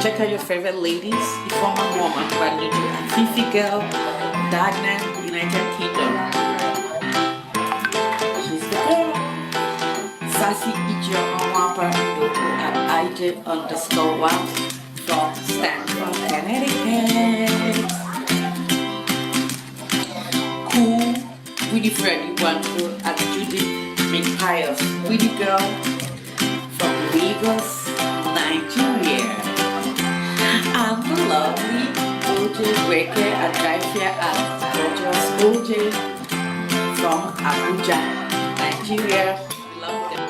Check out your favorite ladies. The former woman, Baniju, Fifi Girl, Dagna, United Kingdom. She's the girl. Sassy Ijo Wampa at IJ_1 from Stanford, Connecticut. Cool, Witty Freddy Wando at Judy McPius, Witty Girl from Lagos, Nigeria. I'm the lovely Oche Breaker at Drivefare at Gorgeous Oche from Abuja, Nigeria. Love them.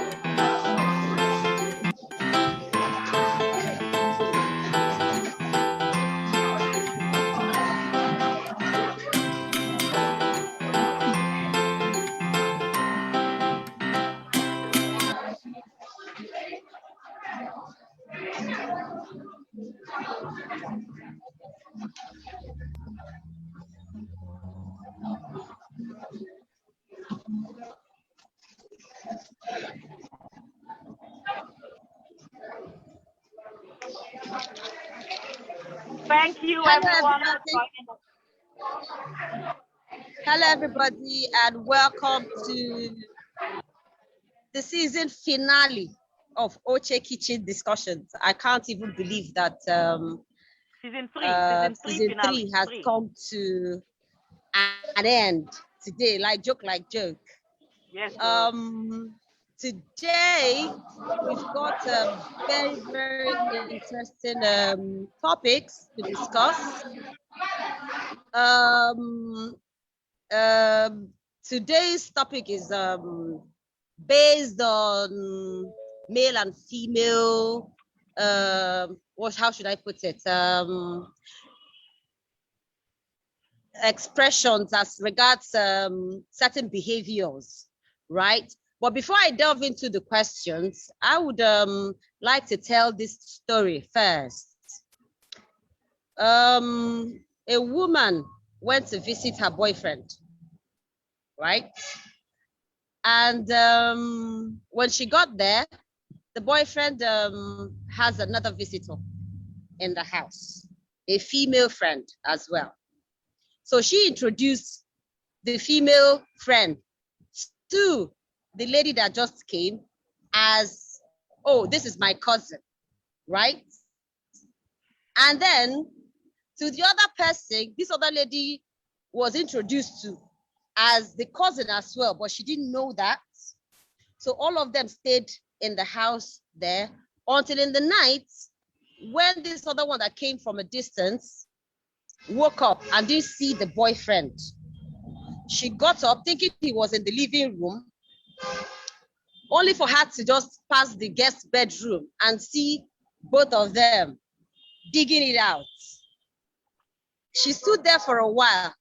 Thank you, everyone. Hello, everybody, and welcome to the season finale of Oche Kitchen Discussions. I can't even believe that season three has come to an end today, like joke. Yes. Today we've got very, very interesting topics to discuss. Today's topic is based on male and female. How should I put it? Expressions as regards certain behaviors, right? But before I delve into the questions, I would like to tell this story first. A woman went to visit her boyfriend, right? And when she got there, the boyfriend has another visitor in the house, a female friend as well. So she introduced the female friend to the lady that just came as, oh, this is my cousin, right? And then to the other person, this other lady was introduced to as the cousin as well, but she didn't know that. So all of them stayed in the house there until in the night, when this other one that came from a distance woke up and didn't see the boyfriend. She got up thinking he was in the living room, only for her to just pass the guest bedroom and see both of them digging it out. She stood there for a while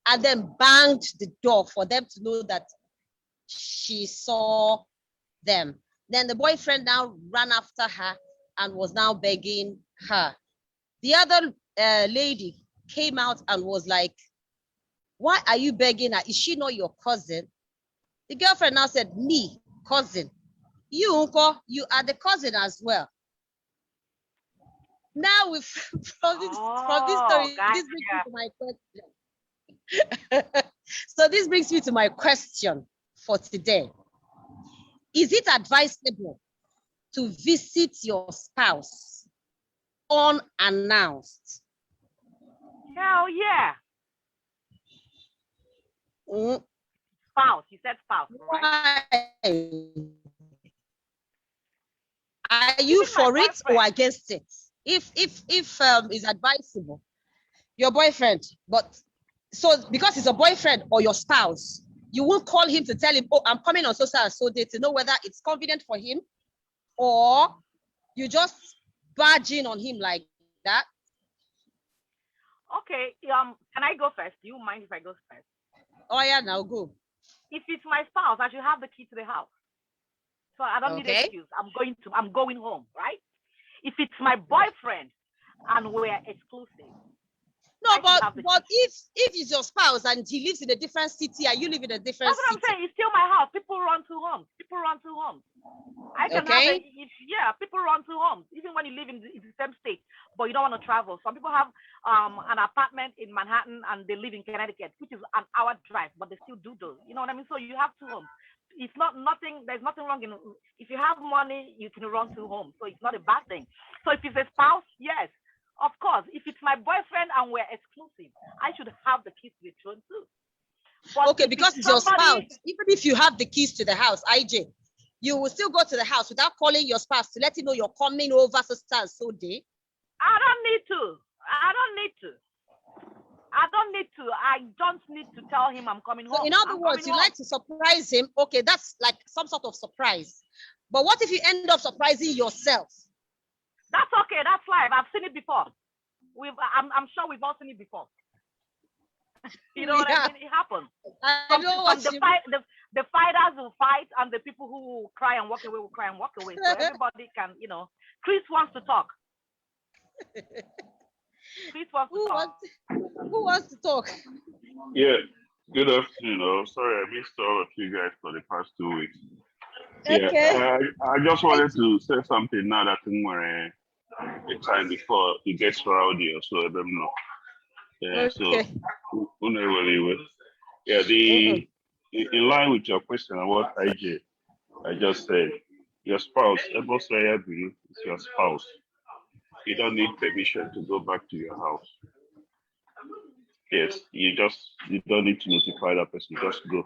and then banged the door for them to know that she saw them. Then the boyfriend now ran after her and was now begging her. The other lady came out and was like, why are you begging her? Is she not your cousin? The girlfriend now said, me, cousin. You, uncle, you are the cousin as well. Now, from this story, gotcha. this brings me to my question. So this brings me to my question for today. Is it advisable to visit your spouse unannounced. Hell yeah. Spouse. You said spouse, right? Why? Are you for it or against it? If it's advisable, your boyfriend, but so because it's a boyfriend or your spouse, you won't call him to tell him, oh, I'm coming on so and so day, to know whether it's convenient for him, or you just barge in on him like that. Okay. Can I go first? Do you mind if I go first? Oh yeah, now go. If it's my spouse, I should have the key to the house. So I don't need an excuse. I'm going home, right? If it's my boyfriend and we're exclusive. No, but if it's your spouse and he lives in a different city and you live in a different city. That's what I'm saying. It's still my house. People run to homes. I can have people run to homes, even when you live in the same state, but you don't want to travel. Some people have an apartment in Manhattan and they live in Connecticut, which is an hour drive, but they still do those. You know what I mean? So you have two homes. It's not nothing. There's nothing wrong in if you have money, you can run two homes. So it's not a bad thing. So if it's a spouse, yes, of course. If it's my boyfriend and we're exclusive, I should have the keys to the throne too. But okay, because it's your spouse. Even if you have the keys to the house, IJ, you will still go to the house without calling your spouse to let him know you're coming over so day. I don't need to. I don't need to tell him I'm coming home. In other words, you like to surprise him. Okay, that's like some sort of surprise. But what if you end up surprising yourself? That's okay. That's life. I've seen it before. I'm sure we've all seen it before. You know what I mean? It happens. The fighters will fight, and the people who will cry and walk away will cry and walk away. So everybody can, Chris wants to talk. Who wants to talk? Yeah. Good afternoon. Sorry, I missed all of you guys for the past 2 weeks. Okay. Yeah, I just wanted to say something now that we're the time before it gets rowdy, so I don't know. Yeah, okay. So in line with your question about IJ, I just said your spouse, it's your spouse. You don't need permission to go back to your house. Yes, you don't need to notify that person, just go.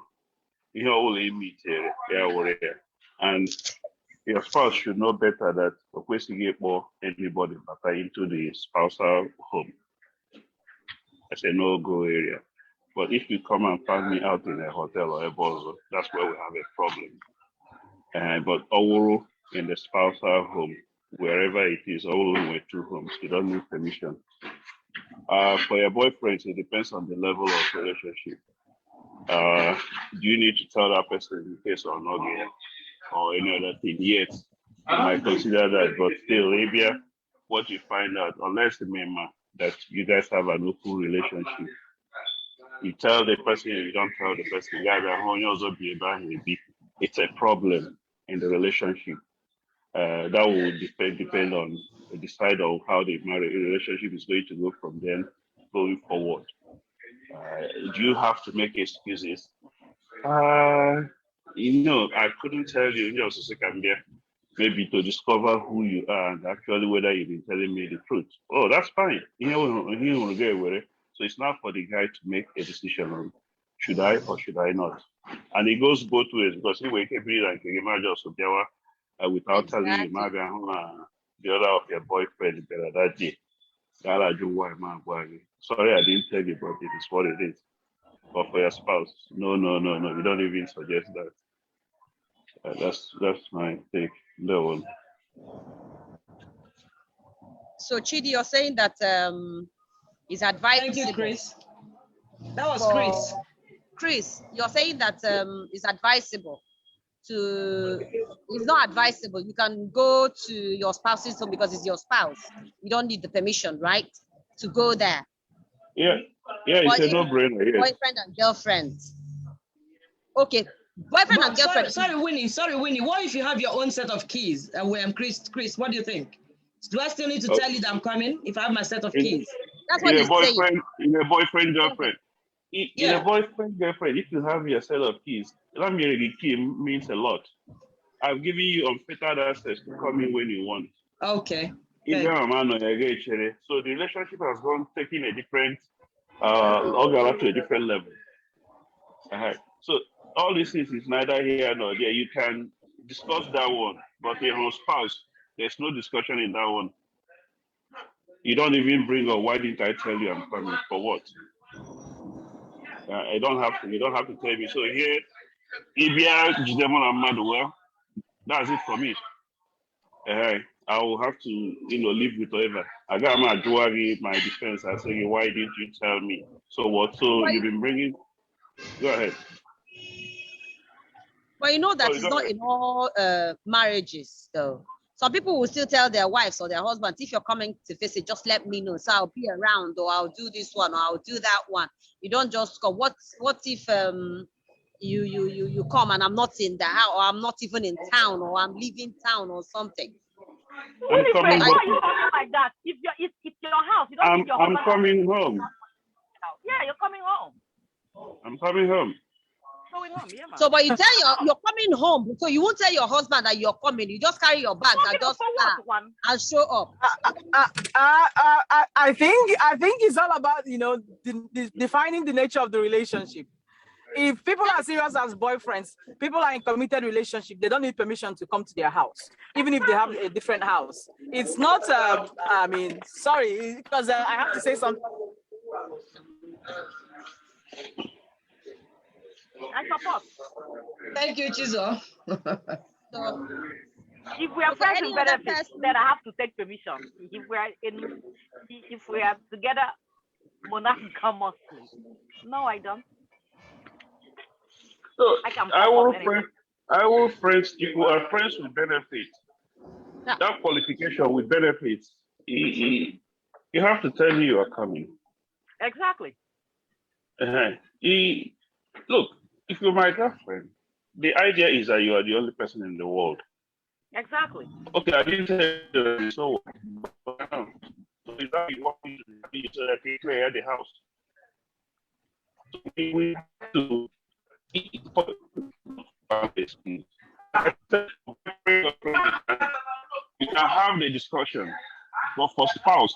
You know, only meet here, and your spouse should know better that anybody back into the spousal home. It's a no-go area. But if you come and find me out in a hotel or a bozo, that's where we have a problem. But Owuru in the spousal home, wherever it is, Owuru with two homes, you don't need permission. For your boyfriend, it depends on the level of relationship. Do you need to tell that person in case or not yet, or any other thing? Yes, you might consider that, but still, maybe what you find out, unless remember that you guys have an open relationship, you tell the person, you don't tell the person, it's a problem in the relationship. That will depend on the side of how the marriage relationship is going to go from then going forward. Do you have to make excuses? I couldn't tell you, maybe to discover who you are and actually whether you've been telling me the truth. Oh, that's fine. So it's not for the guy to make a decision on should I or should I not. And it goes both ways because he wake up without telling you the other of your boyfriend that day. Sorry, I didn't tell you, but it is what it is. But for your spouse, no, you don't even suggest that. That's my take. No one. So Chidi, you're saying that is advisable. Thank you, Chris. That was Chris. Chris, you're saying that it's advisable it's not advisable. You can go to your spouse's home because it's your spouse. You don't need the permission, right? To go there. Yeah, it's a no-brainer. Yes. Boyfriend and girlfriend. Okay, boyfriend and girlfriend. Sorry, Winnie. What if you have your own set of keys? Chris, what do you think? Do I still need to tell you that I'm coming if I have my set of keys? That's what he's saying. In a boyfriend girlfriend. In a boyfriend girlfriend, if you have your set of keys, the key means a lot. I've given you unfettered access to come in when you want. Okay. So the relationship has gone taking a different to a different level. So all this is neither here nor there. You can discuss that one, but your spouse, there's no discussion in that one. You don't even bring up, why didn't I tell you I'm coming? For what? You don't have to tell me. So here, well, that's it for me. I will have to, live with whatever. I got my jewelry, my defense. I say, why didn't you tell me? So what? So you've been bringing. Go ahead. But you know that it's not in all marriages, though. Some people will still tell their wives or their husbands, if you're coming to visit, just let me know. So I'll be around, or I'll do this one, or I'll do that one. You don't just go. What if you come and I'm not in the house, or I'm not even in town, or I'm leaving town or something? I'm coming. Why are you talking like that? If it's your house, you don't leave your home. I'm coming home. Yeah, you're coming home. I'm coming home. Yeah, so, but you tell you're coming home, so you won't tell your husband that you're coming. You just carry your bag and just and show up. I think it's all about defining the nature of the relationship. If people are serious as boyfriends, people are in committed relationship, they don't need permission to come to their house, even if they have a different house. It's not. Sorry, because I have to say something. I support. Thank you, Chizo. So, if we are friends with benefits, then I have to take permission. If we are together monogamously, no, I don't. So I will friends. If we are friends with benefits, that qualification with benefits, you have to tell me you are coming. Exactly. Look, if you're my girlfriend, the idea is that you are the only person in the world. Exactly. Okay, I didn't say so. So is that you want me to clear the house? So we have to you can have the discussion, but for spouse,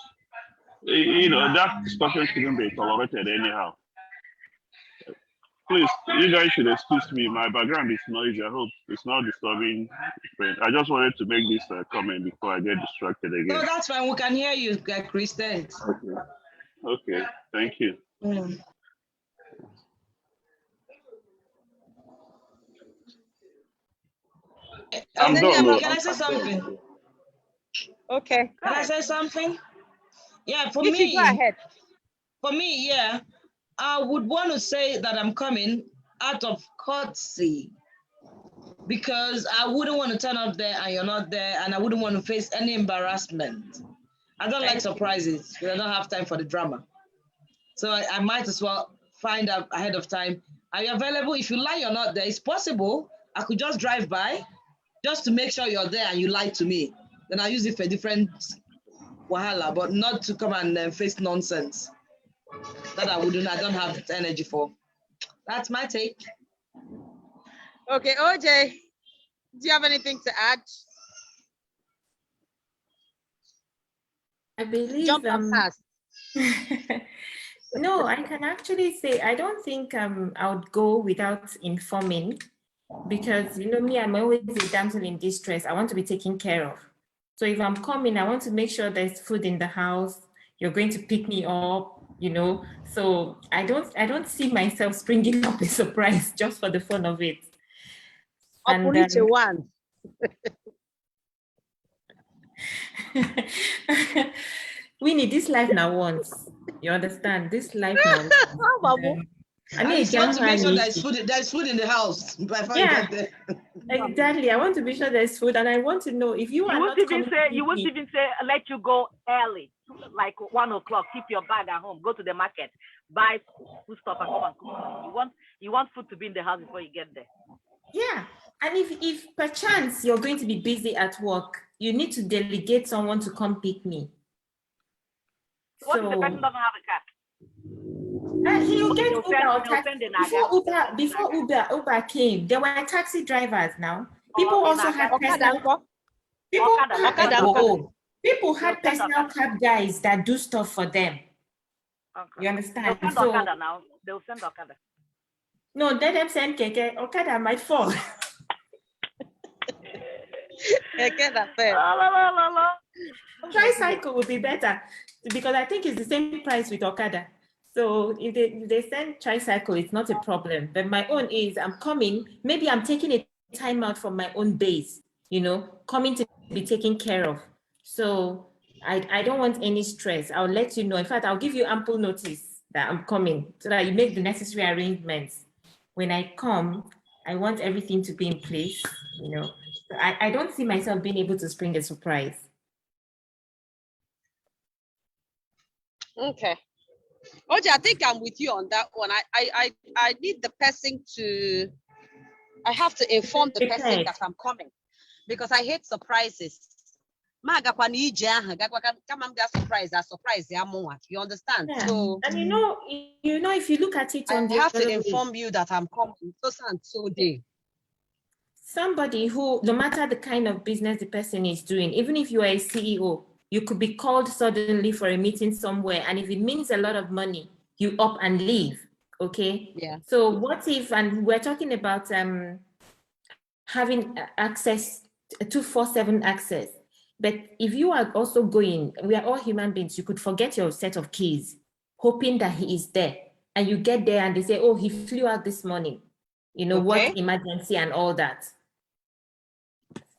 that discussion shouldn't be tolerated anyhow. Please, you guys should excuse me. My background is noisy. I hope it's not disturbing. I just wanted to make this comment before I get distracted again. No, that's fine. We can hear you, Chris. Thanks. Okay. Thank you. Can I say something? Okay. Can I say something? Yeah, for Go me. ahead. For me, yeah. I would want to say that I'm coming out of courtesy, because I wouldn't want to turn up there and you're not there, and I wouldn't want to face any embarrassment. I don't like surprises, because I don't have time for the drama. So I might as well find out ahead of time. Are you available? If you lie you're not there, it's possible I could just drive by just to make sure you're there and you lie to me. Then I'll use it for different wahala, but not to come and face nonsense. That I don't have the energy for. That's my take. Okay, OJ, do you have anything to add? I believe Jump past. No, I can actually say I don't think I would go without informing, because me, I'm always a damsel in distress. I want to be taken care of. So if I'm coming, I want to make sure there's food in the house. You're going to pick me up. So I don't see myself springing up a surprise just for the fun of it. One. Winnie, this life now once. You understand? This life now. I just want to make sure there's food in the house. Yeah, exactly. I want to be sure there's food, and I want to know if you are not coming. You won't even say let you go early, like 1 o'clock. Keep your bag at home. Go to the market, buy food stuff, and come and cook. You want food to be in the house before you get there. Yeah, and if perchance you're going to be busy at work, you need to delegate someone to come pick me. What if the person doesn't have a car? He'll get Uber or taxi. Before Uber came, there were taxi drivers now. People also had Tesla. People had personal cab guys that do stuff for them. Okay. You understand? They'll send Okada now. They'll send Okada. No, let them send Keke. Okada might fall. Tricycle would be better because I think it's the same price with Okada. So if they send tricycle, it's not a problem. But my own is I'm coming. Maybe I'm taking a time out from my own base, coming to be taken care of. So I don't want any stress. I'll let you know. In fact, I'll give you ample notice that I'm coming so that you make the necessary arrangements. When I come, I want everything to be in place, So I don't see myself being able to spring a surprise. Okay. Oche, I think I'm with you on that one. I need the person to, I have to inform the person that I'm coming because I hate surprises. You understand? Yeah. So, and if you look at it on I have to inform you that I'm coming. So day. Somebody who, no matter the kind of business the person is doing, even if you are a CEO, you could be called suddenly for a meeting somewhere, and if it means a lot of money, you up and leave. Okay. Yeah. So what if, and we're talking about having access, 24/7 access. But if you are also going, we are all human beings, you could forget your set of keys, hoping that he is there. And you get there and they say, oh, he flew out this morning. What emergency and all that.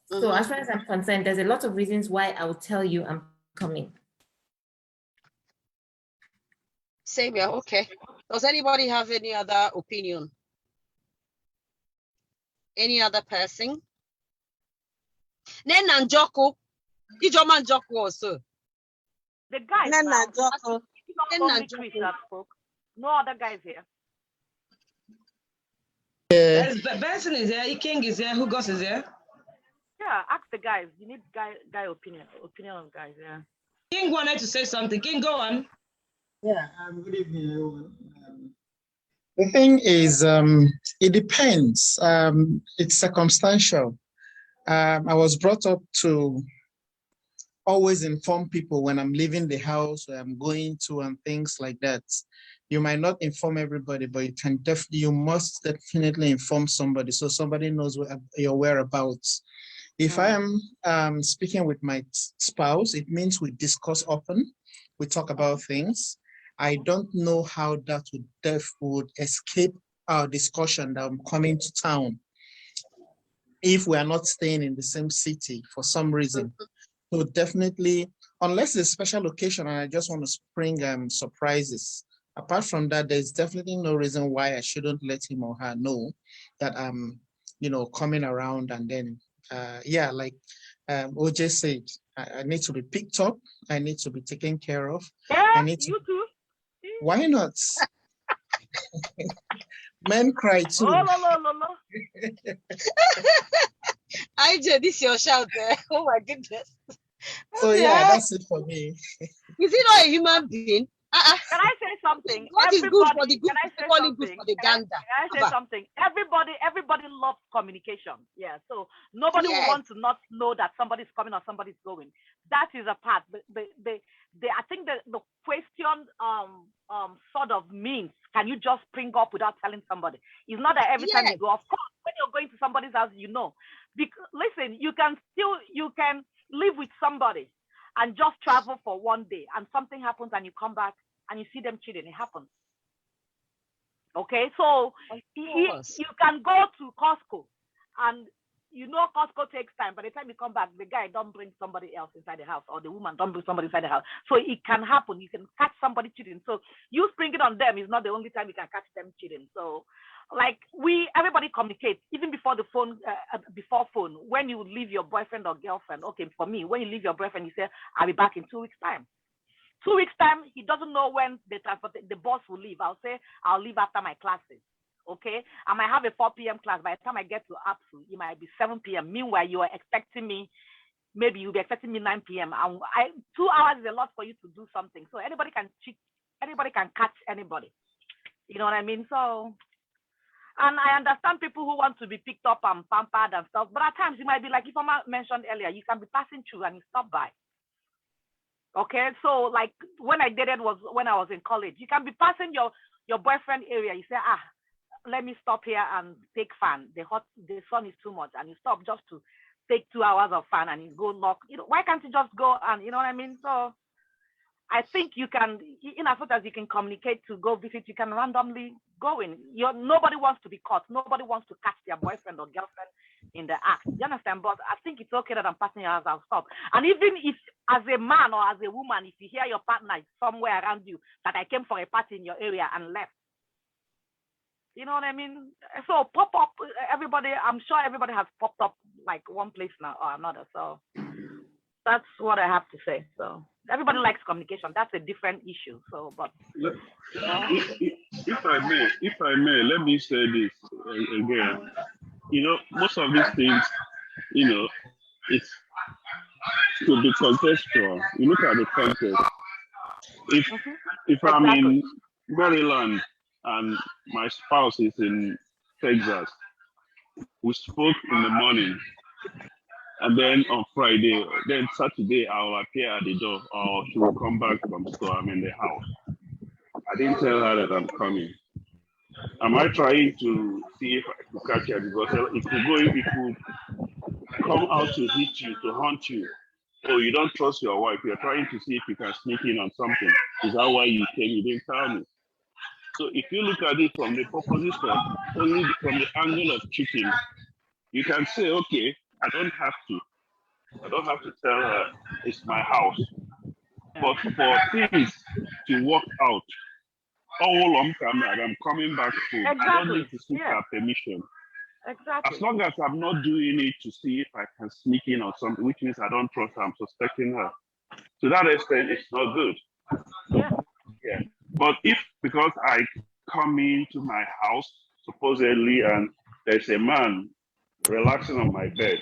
So as far as I'm concerned, there's a lot of reasons why I will tell you I'm coming. Same here, okay. Does anybody have any other opinion? Any other person? Nena Njoko. Ijoma Njoko also. The guys Nena now. Njoko. Only Chris that spoke. No other guys here. Benson is here. King is here. Who goes is here? Yeah, ask the guys. You need guy opinion of guys. Yeah. King wanted to say something. King, go on. Yeah. Good evening, everyone. The thing is, it depends. It's circumstantial. I was brought up to always inform people when I'm leaving the house, where I'm going to, and things like that. You might not inform everybody, but you must definitely inform somebody so somebody knows your whereabouts. If I am speaking with my spouse, it means we discuss often, we talk about things. I don't know how that would escape our discussion that I'm coming to town if we are not staying in the same city for some reason. So definitely, unless it's a special occasion and I just want to spring surprises. Apart from that, there's definitely no reason why I shouldn't let him or her know that I'm, coming around. And then, like Oche said, I need to be picked up. I need to be taken care of. Yeah, I need to. You too. Why not? Men cry too. Oh, IJ, this is your shout there. Oh my goodness. So yeah, that's it for me. Is he not a human being? Can I say something? What is good for the good? Can I say Good something? for the gander. Can I say something? Everybody loves communication. Yeah. So nobody wants to not know that somebody's coming or somebody's going. That is a part. I think the question sort of means, can you just spring up without telling somebody? It's not that every time you go. Of course, when you're going to somebody's house, Because listen, you can live with somebody and just travel for one day, and something happens, and you come back and you see them cheating. It happens. Okay, so you can go to Costco, and Costco takes time. By the time you come back, the guy don't bring somebody else inside the house, or the woman don't bring somebody inside the house. So it can happen. You can catch somebody cheating. So you spring it on them is not the only time you can catch them cheating. So, everybody communicates even before the phone, before phone. When you leave your boyfriend or girlfriend, okay, for me, when you leave your boyfriend, you say, "I'll be back in 2 weeks' time." 2 weeks' time, he doesn't know when the boss will leave. I'll say, I'll leave after my classes. Okay, I might have a 4 p.m. class. By the time I get to APSU, it might be 7 p.m. Meanwhile, you are expecting me. Maybe you'll be expecting me 9 p.m. 2 hours is a lot for you to do something. So anybody can cheat. Anybody can catch anybody. You know what I mean? So. And I understand people who want to be picked up and pampered and stuff, but at times it might be like if I mentioned earlier, you can be passing through and you stop by. Okay, so like when I dated was when I was in college. You can be passing your boyfriend area. You say, let me stop here and take fan. The sun is too much, and you stop just to take 2 hours of fan and you go knock. Why can't you just go and you know what I mean? So I think you can, in as much as you can communicate to go visit, you can randomly go in. Nobody wants to be caught. Nobody wants to catch their boyfriend or girlfriend in the act. You understand? But I think it's okay that I'm passing your house, I'll stop. And even if, as a man or as a woman, if you hear your partner is somewhere around you, that I came for a party in your area and left, you know what I mean? So pop up, everybody, I'm sure everybody has popped up like one place now or another. So that's what I have to say. So everybody likes communication. That's a different issue. So, but if I may, let me say this again. Most of these things, it's to be contextual. You look at the context. If I'm in Maryland and my spouse is in Texas, we spoke in the morning, and then on Friday, then Saturday, I'll appear at the door, or she will come back from store. I'm in the house. I didn't tell her that I'm coming. Am I trying to see if I could catch her? Because it could come out to hit you, to hunt you. Oh, you don't trust your wife. You're trying to see if you can sneak in on something. Is that why you came? You didn't tell me. So if you look at it from the proposition, only from the angle of cheating, you can say, okay, I don't have to tell her it's my house. But for things to work out, all I'm coming back home. Exactly. I don't need to seek her permission. Exactly. As long as I'm not doing it to see if I can sneak in or something, which means I don't trust her, I'm suspecting her. To that extent, it's not good. Yeah. But because I come into my house, supposedly, and there's a man relaxing on my bed,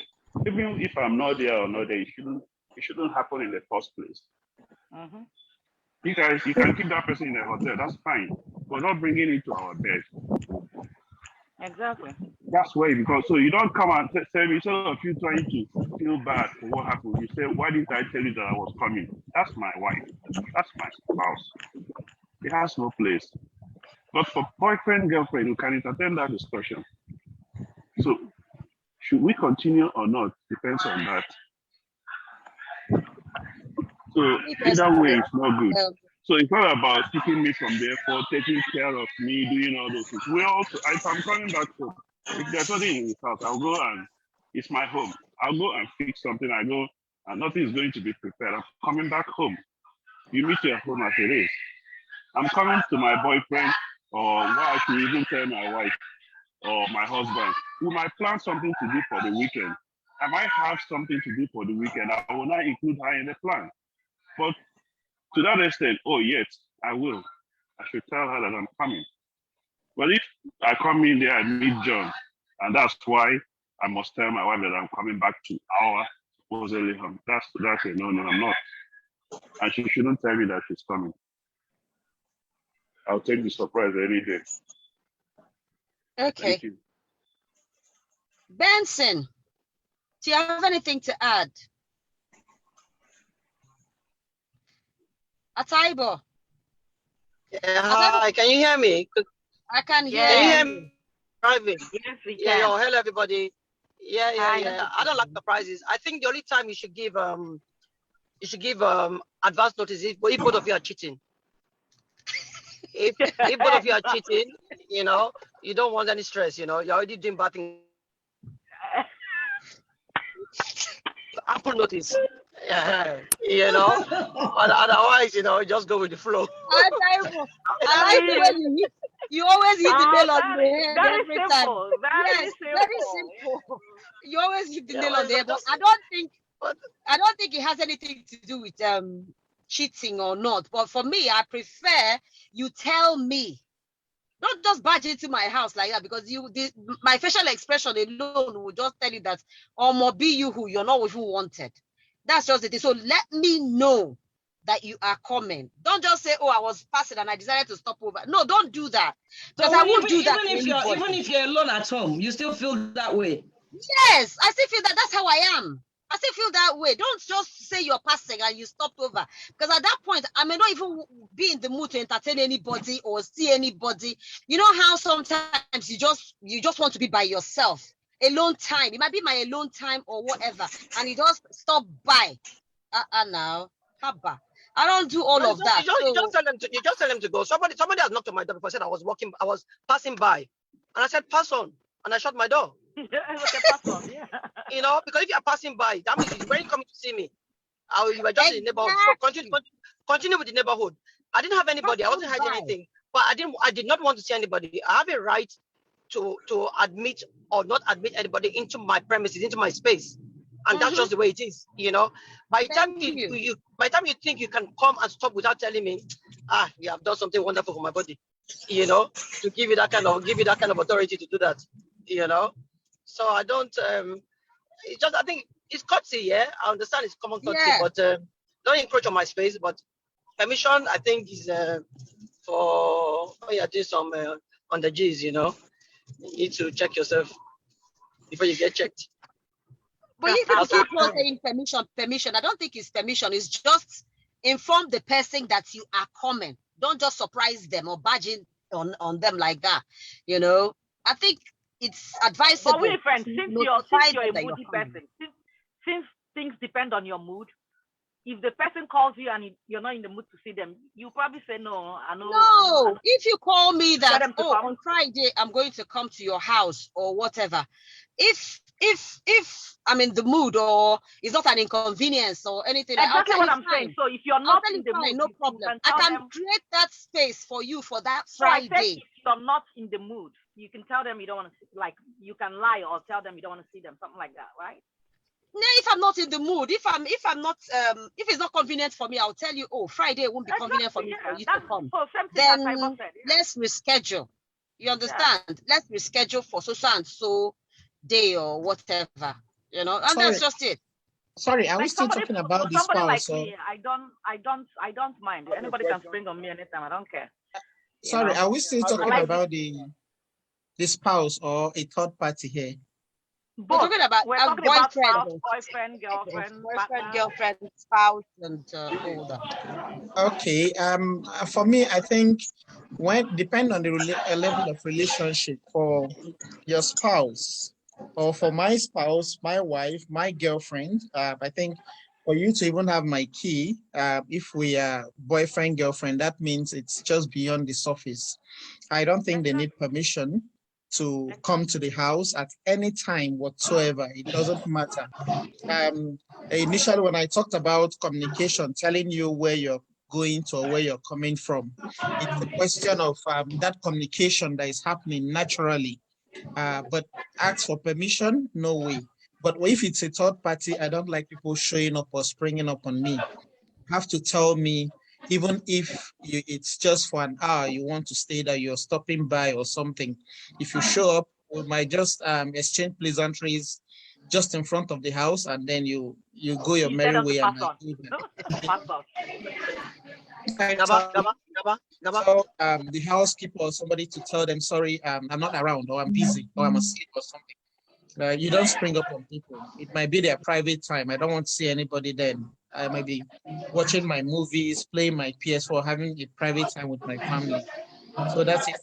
even if I'm not there or not there, it shouldn't happen in the first place. You guys, you can keep that person in the hotel, that's fine. But not bringing it to our bed. Exactly. That's where so you don't come and tell me, instead of you trying to feel bad for what happened, you say, why didn't I tell you that I was coming? That's my wife. That's my spouse. It has no place. But for boyfriend, girlfriend, you can entertain that discussion. So should we continue or not depends on that. So either way, it's not good. So it's not about keeping me from the airport, taking care of me, doing all those things. If I'm coming back home, if there's something in his house, I'll go and it's my home. I'll go and fix something. I go and nothing is going to be prepared. I'm coming back home. You meet your home as it is. I'm coming to my boyfriend, or what I should even tell my wife or my husband. We might plan something to do for the weekend. I might have something to do for the weekend. I will not include her in the plan. But to that extent, oh yes, I will. I should tell her that I'm coming. But if I come in there and meet John, and that's why I must tell my wife that I'm coming back to our supposedly home. That's a no, I'm not. And she shouldn't tell me that she's coming. I'll take the surprise any day. Okay. Thank you. Benson, do you have anything to add? Ataibo. Yeah, hi, can you hear me? I can hear Can you hear you. me? Driving. Yes, we can. Yeah, hello everybody. Yeah. Hi. I don't like surprises. I think the only time you should give advance notice if both of you are cheating. If both of you are cheating, you don't want any stress, you're already doing bad things. Ample notice. Otherwise, just go with the flow. I like the way you always hit the nail on the head every time. Very simple. You always hit the nail on the head. But I don't think it has anything to do with cheating or not. But for me, I prefer you tell me. Don't just barge into my house like that, because my facial expression alone will just tell you that, be you who you're not who wanted. That's just it. So let me know that you are coming. Don't just say, I was passing and I decided to stop over. No, don't do that. Because I won't do that. Even if you're alone at home, you still feel that way. Yes, I still feel that. That's how I am. I still feel that way. Don't just say you're passing and you stopped over. Because at that point, I may not even be in the mood to entertain anybody or see anybody. You know how sometimes you just want to be by yourself. Alone time. It might be my alone time or whatever. And you just stop by. Now. Haba. I don't do all of that. You just tell them to go. Somebody has knocked on my door before. Said I was passing by, and I said pass on, and I shut my door. Yeah. You know, because if you are passing by, that means when you come to see me, you were just in the neighborhood. So continue with the neighborhood. I didn't have anybody. I wasn't hiding anything, but I did not want to see anybody. I have a right to admit or not admit anybody into my premises, into my space. And that's just the way it is, you know. By the time you think you can come and stop without telling me, you have done something wonderful for my body, you know, to give you that kind of authority to do that, you know. So I don't. It's just I think it's courtesy, yeah. I understand it's common courtesy, but don't encroach on my space. But permission, I think, is for doing some on the G's, you know. You need to check yourself before you get checked. But if you keep on saying permission, I don't think it's permission. It's just inform the person that you are coming. Don't just surprise them or barge in on them like that. You know, I think it's advisable. But wait, friend, since you're a moody person, since things depend on your mood, if the person calls you and you're not in the mood to see them, you probably say no. No, if you call me that on Friday I'm going to come to your house or whatever, if I'm in the mood or it's not an inconvenience or anything, exactly what I'm saying. So if you're not in the mood, no problem. I can create that space for you for that Friday. So I said if you're not in the mood, you can tell them you don't want to see, like you can lie or tell them you don't want to see them, something like that, right? No, if I'm not in the mood, if it's not convenient for me, I'll tell you, Friday won't be convenient for me for you to come. Then let's reschedule. You understand? Let's reschedule for so and so day or whatever, you know, and that's just it. Sorry, are we still talking about this spouse? Like me, I don't mind. Anybody can spring on me anytime. I don't care. Sorry, are we still talking about the spouse or a third party here? We're talking about boyfriend, girlfriend, spouse, and all that. Okay. For me, I think depend on the level of relationship for your spouse or for my spouse, my wife, my girlfriend. I think for you to even have my key, if we are boyfriend, girlfriend, that means it's just beyond the surface. I don't think they need permission to come to the house at any time whatsoever. It doesn't matter. Initially, when I talked about communication, telling you where you're going to or where you're coming from, it's a question of that communication that is happening naturally. But ask for permission, no way. But if it's a third party, I don't like people showing up or springing up on me. You have to tell me, even if it's just for an hour, you want to stay there, you're stopping by or something. If you show up, we might just exchange pleasantries just in front of the house, and then you go your merry way. So the housekeeper or somebody to tell them, sorry, I'm not around, or I'm busy, or I'm asleep or something. You don't spring up on people. It might be their private time. I don't want to see anybody then. I might be watching my movies, playing my PS4, having a private time with my family. So that's it.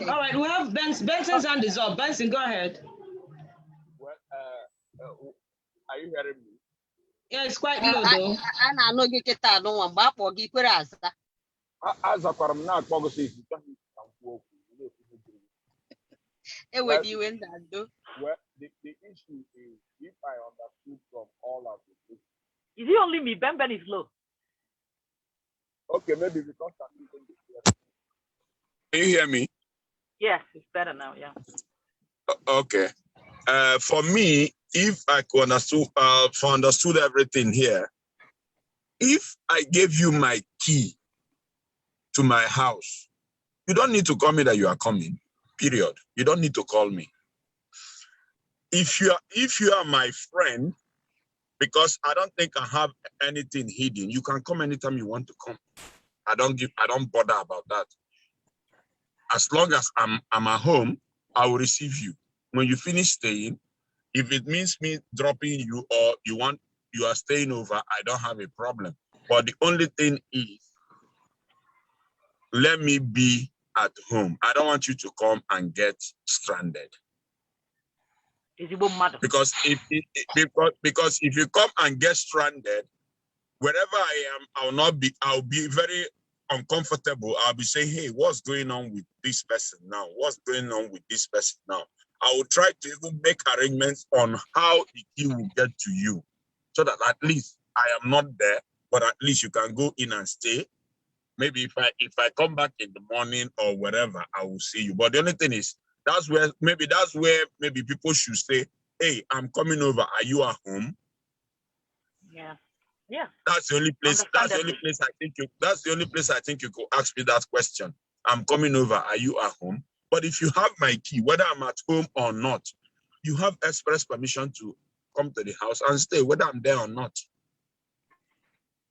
All right, we have Benson's hand is up. Benson, go ahead. Well, are you hearing me? Yeah, it's quite low though. Well, the issue is, if I understood from all of it, is it only me? Ben is low. Okay, maybe because I'm using the. Can you hear me? Yes, it's better now. Yeah. Okay. For me, if I could understood everything here, if I gave you my key to my house, you don't need to call me that you are coming. Period. You don't need to call me. If you are my friend, because I don't think I have anything hidden, you can come anytime you want to come. I don't bother about that. As long as I'm at home, I will receive you. When you finish staying, If it means me dropping you or you are staying over, I don't have a problem. But the only thing is, let me be at home. I don't want you to come and get stranded. Because if you come and get stranded, wherever I am, I'll be very uncomfortable. I'll be saying, hey, what's going on with this person now? What's going on with this person now? I will try to even make arrangements on how the key will get to you, so that at least I am not there, but at least you can go in and stay. Maybe if I come back in the morning or whatever, I will see you. But the only thing is, that's where maybe people should say, hey, I'm coming over. Are you at home? Yeah. Yeah. That's the only place. That's the only place I think you could ask me that question. I'm coming over. Are you at home? But if you have my key, whether I'm at home or not, you have express permission to come to the house and stay, whether I'm there or not.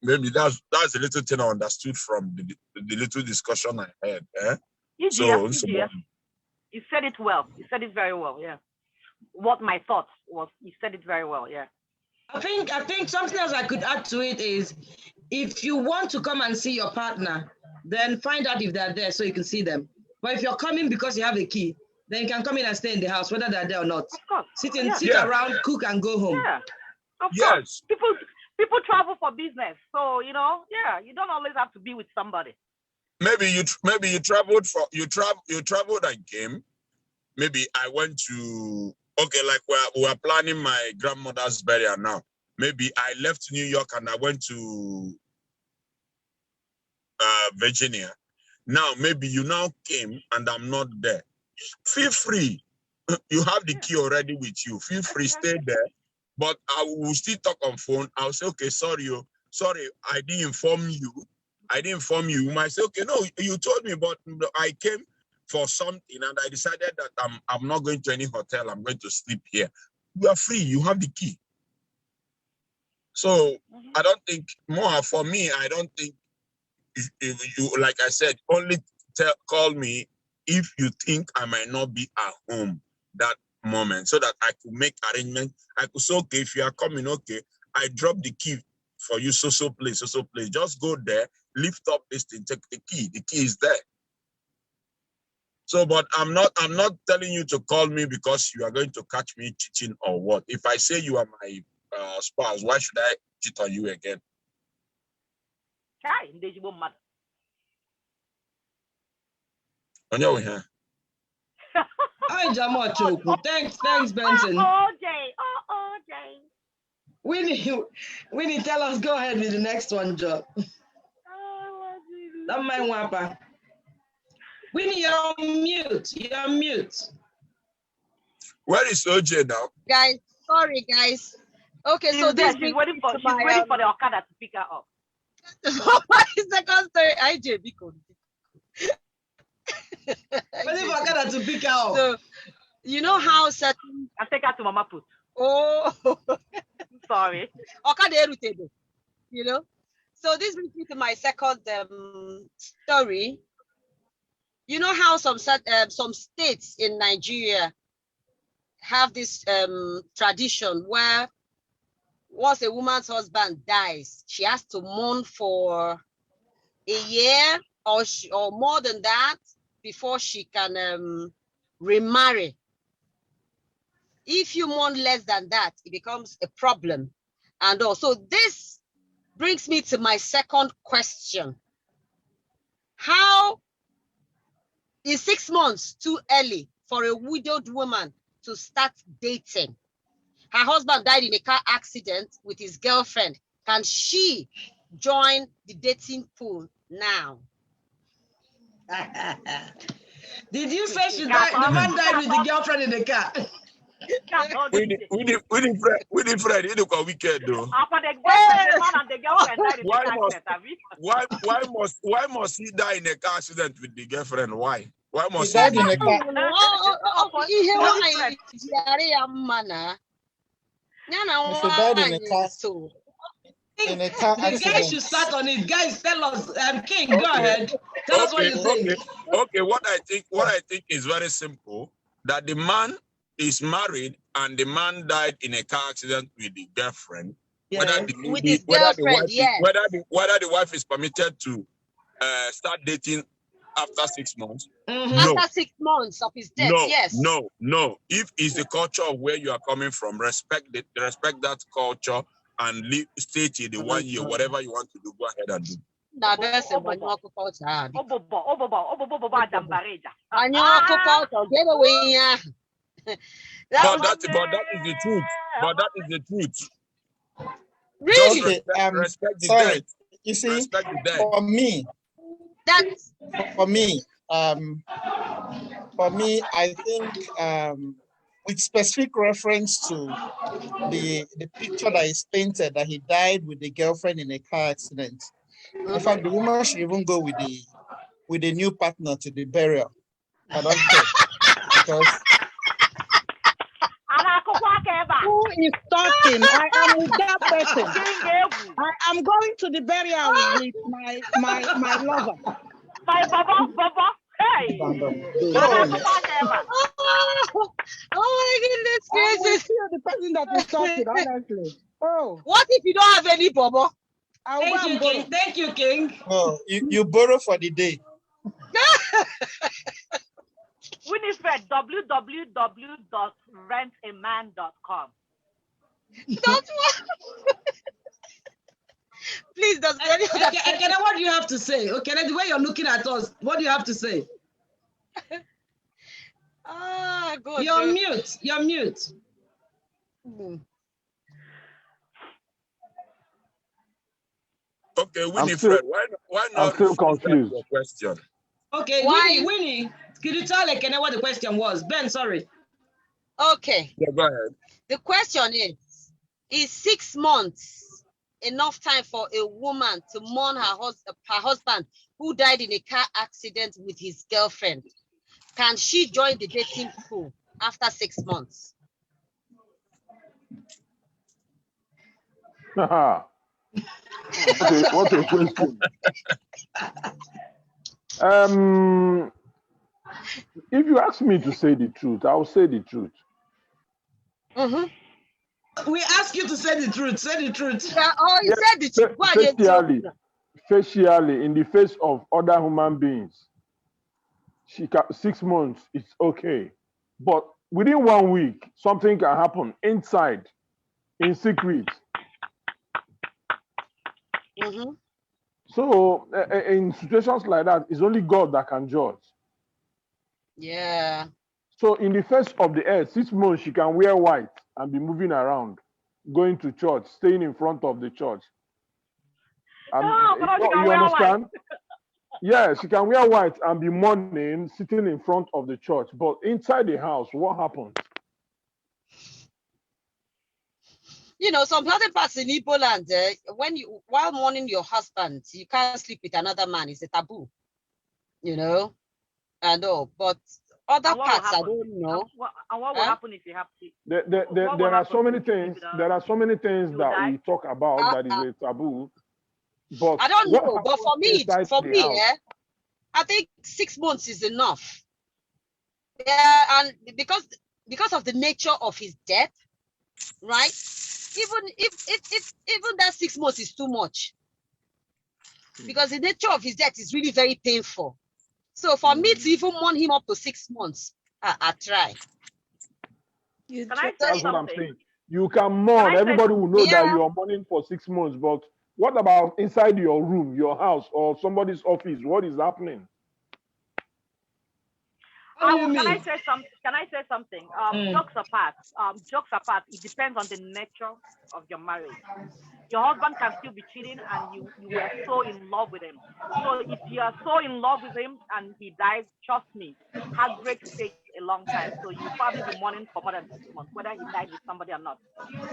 Maybe that's the little thing I understood from the little discussion I had. You said it well. You said it very well. Yeah. What my thoughts was, you said it very well. Yeah. I think something else I could add to it is, if you want to come and see your partner, then find out if they're there so you can see them. But if you're coming because you have a key, then you can come in and stay in the house, whether they're there or not. Of course. Sit around, cook, and go home. Yeah. Of course. People travel for business, so you don't always have to be with somebody. Maybe you traveled and came. Maybe I went to like we're planning my grandmother's burial now. Maybe I left New York and I went to Virginia. Now maybe you now came and I'm not there. Feel free. You have the key already with you. Feel free, stay there. But I will still talk on phone. I'll say, okay, sorry, I didn't inform you. You might say, okay, no, you told me, but I came for something and I decided that I'm not going to any hotel. I'm going to sleep here. You are free. You have the key. So I don't think for me, I don't think if you, like I said, only call me if you think I might not be at home that moment, so that I could make arrangements. I could say, okay, if you are coming, okay, I drop the key for you, so place. Just go there, lift up this thing, take the key. The key is there. So, but I'm not telling you to call me because you are going to catch me cheating or what. If I say you are my spouse, why should I cheat on you again? On your way, huh? Hi, Jamal Choku. Thanks, Benson. OJ. Winnie, tell us. Go ahead with the next one, Joe. Don't mind Wapa. Winnie, you're on mute. Where is OJ now? Guys, sorry, guys. Okay, so this she's waiting for the Okada to pick her up. What is the story? IJ Biko. Waiting for Okada to pick her up. So, you know how certain... I take her to Mama Put. Oh. Sorry. Okada irritated. You know? So this brings me to my second story. You know how some states in Nigeria have this tradition where once a woman's husband dies, she has to mourn for a year or more than that before she can remarry. If you mourn less than that, it becomes a problem. And also this brings me to my second question. How is 6 months too early for a widowed woman to start dating? Her husband died in a car accident with his girlfriend. Can she join the dating pool now? Did you say she died? The man died with the girlfriend in the car. We the friend, you look a wicked though. Why must he die in a car accident with the girlfriend? Why must he died in a car? In a car accident. The guys should start on it. Guys, tell us. King, go ahead. Tell us what you think. Okay, what I think is very simple. That the man is married and the man died in a car accident with the girlfriend, whether the With lady, his girlfriend, yes. whether the wife is permitted to start dating after 6 months. No. After 6 months of his death, yes. No. If it's the culture of where you are coming from, respect that culture and stay till the 1 year, whatever you want to do, go ahead and do. Now there's a money culture. Get away. But that is the truth. But that is the truth. Really? Just respect the sorry. dead. You see, respect the dead. For me, I think with specific reference to the picture that is painted that he died with the girlfriend in a car accident. In fact, the woman should even go with the new partner to the burial. I don't care because. Who is talking? I am with that person. I am going to the burial with my lover. My Baba. Hey. Oh my goodness gracious. You're the person that is talking, honestly. Oh. What if you don't have any Baba? Thank you, King. Oh, you borrow for the day. Winifred, www.rentaman.com. That's what. Please, does anyone? Okay, what do you have to say? Okay, the way you're looking at us, what do you have to say? Good. You're mute. You're mute. Okay, Winifred, why not? I'm still confused. Your question. Okay, Winnie, could you tell Ekene what the question was? Ben, sorry. Okay. Yeah, go ahead. The question is 6 months enough time for a woman to mourn her husband who died in a car accident with his girlfriend? Can she join the dating pool after 6 months? What a question. If you ask me to say the truth, I will say the truth. We ask you to say the truth. Say the truth. Yeah, you said the truth. Facially, in the face of other human beings, 6 months, it's okay. But within 1 week, something can happen inside, in secret. So in situations like that, it's only God that can judge. Yeah. So in the face of the earth, 6 months, she can wear white and be moving around, going to church, staying in front of the church. You understand? Yeah, she can wear white and be mourning, sitting in front of the church. But inside the house, what happens? You know, some other parts in Igbo land, while mourning your husband, you can't sleep with another man. It's a taboo. You know, I know, but other parts, I don't know. And what will happen if you have to? There are so many things. There are so many things that we talk about that is a taboo. But I don't know. But for me, I think 6 months is enough. Yeah, and because of the nature of his death, right? Even that 6 months is too much, because the nature of his death is really very painful. So for me to even mourn him up to 6 months, I try. That's what I'm saying. You can mourn. Everybody will know that you are mourning for 6 months. But what about inside your room, your house, or somebody's office? What is happening? Can I say something? Jokes apart, it depends on the nature of your marriage. Your husband can still be cheating and you were so in love with him. So if you are so in love with him and he dies, trust me, heartbreak takes a long time. So you'll probably be mourning for more than 6 months, whether he died with somebody or not.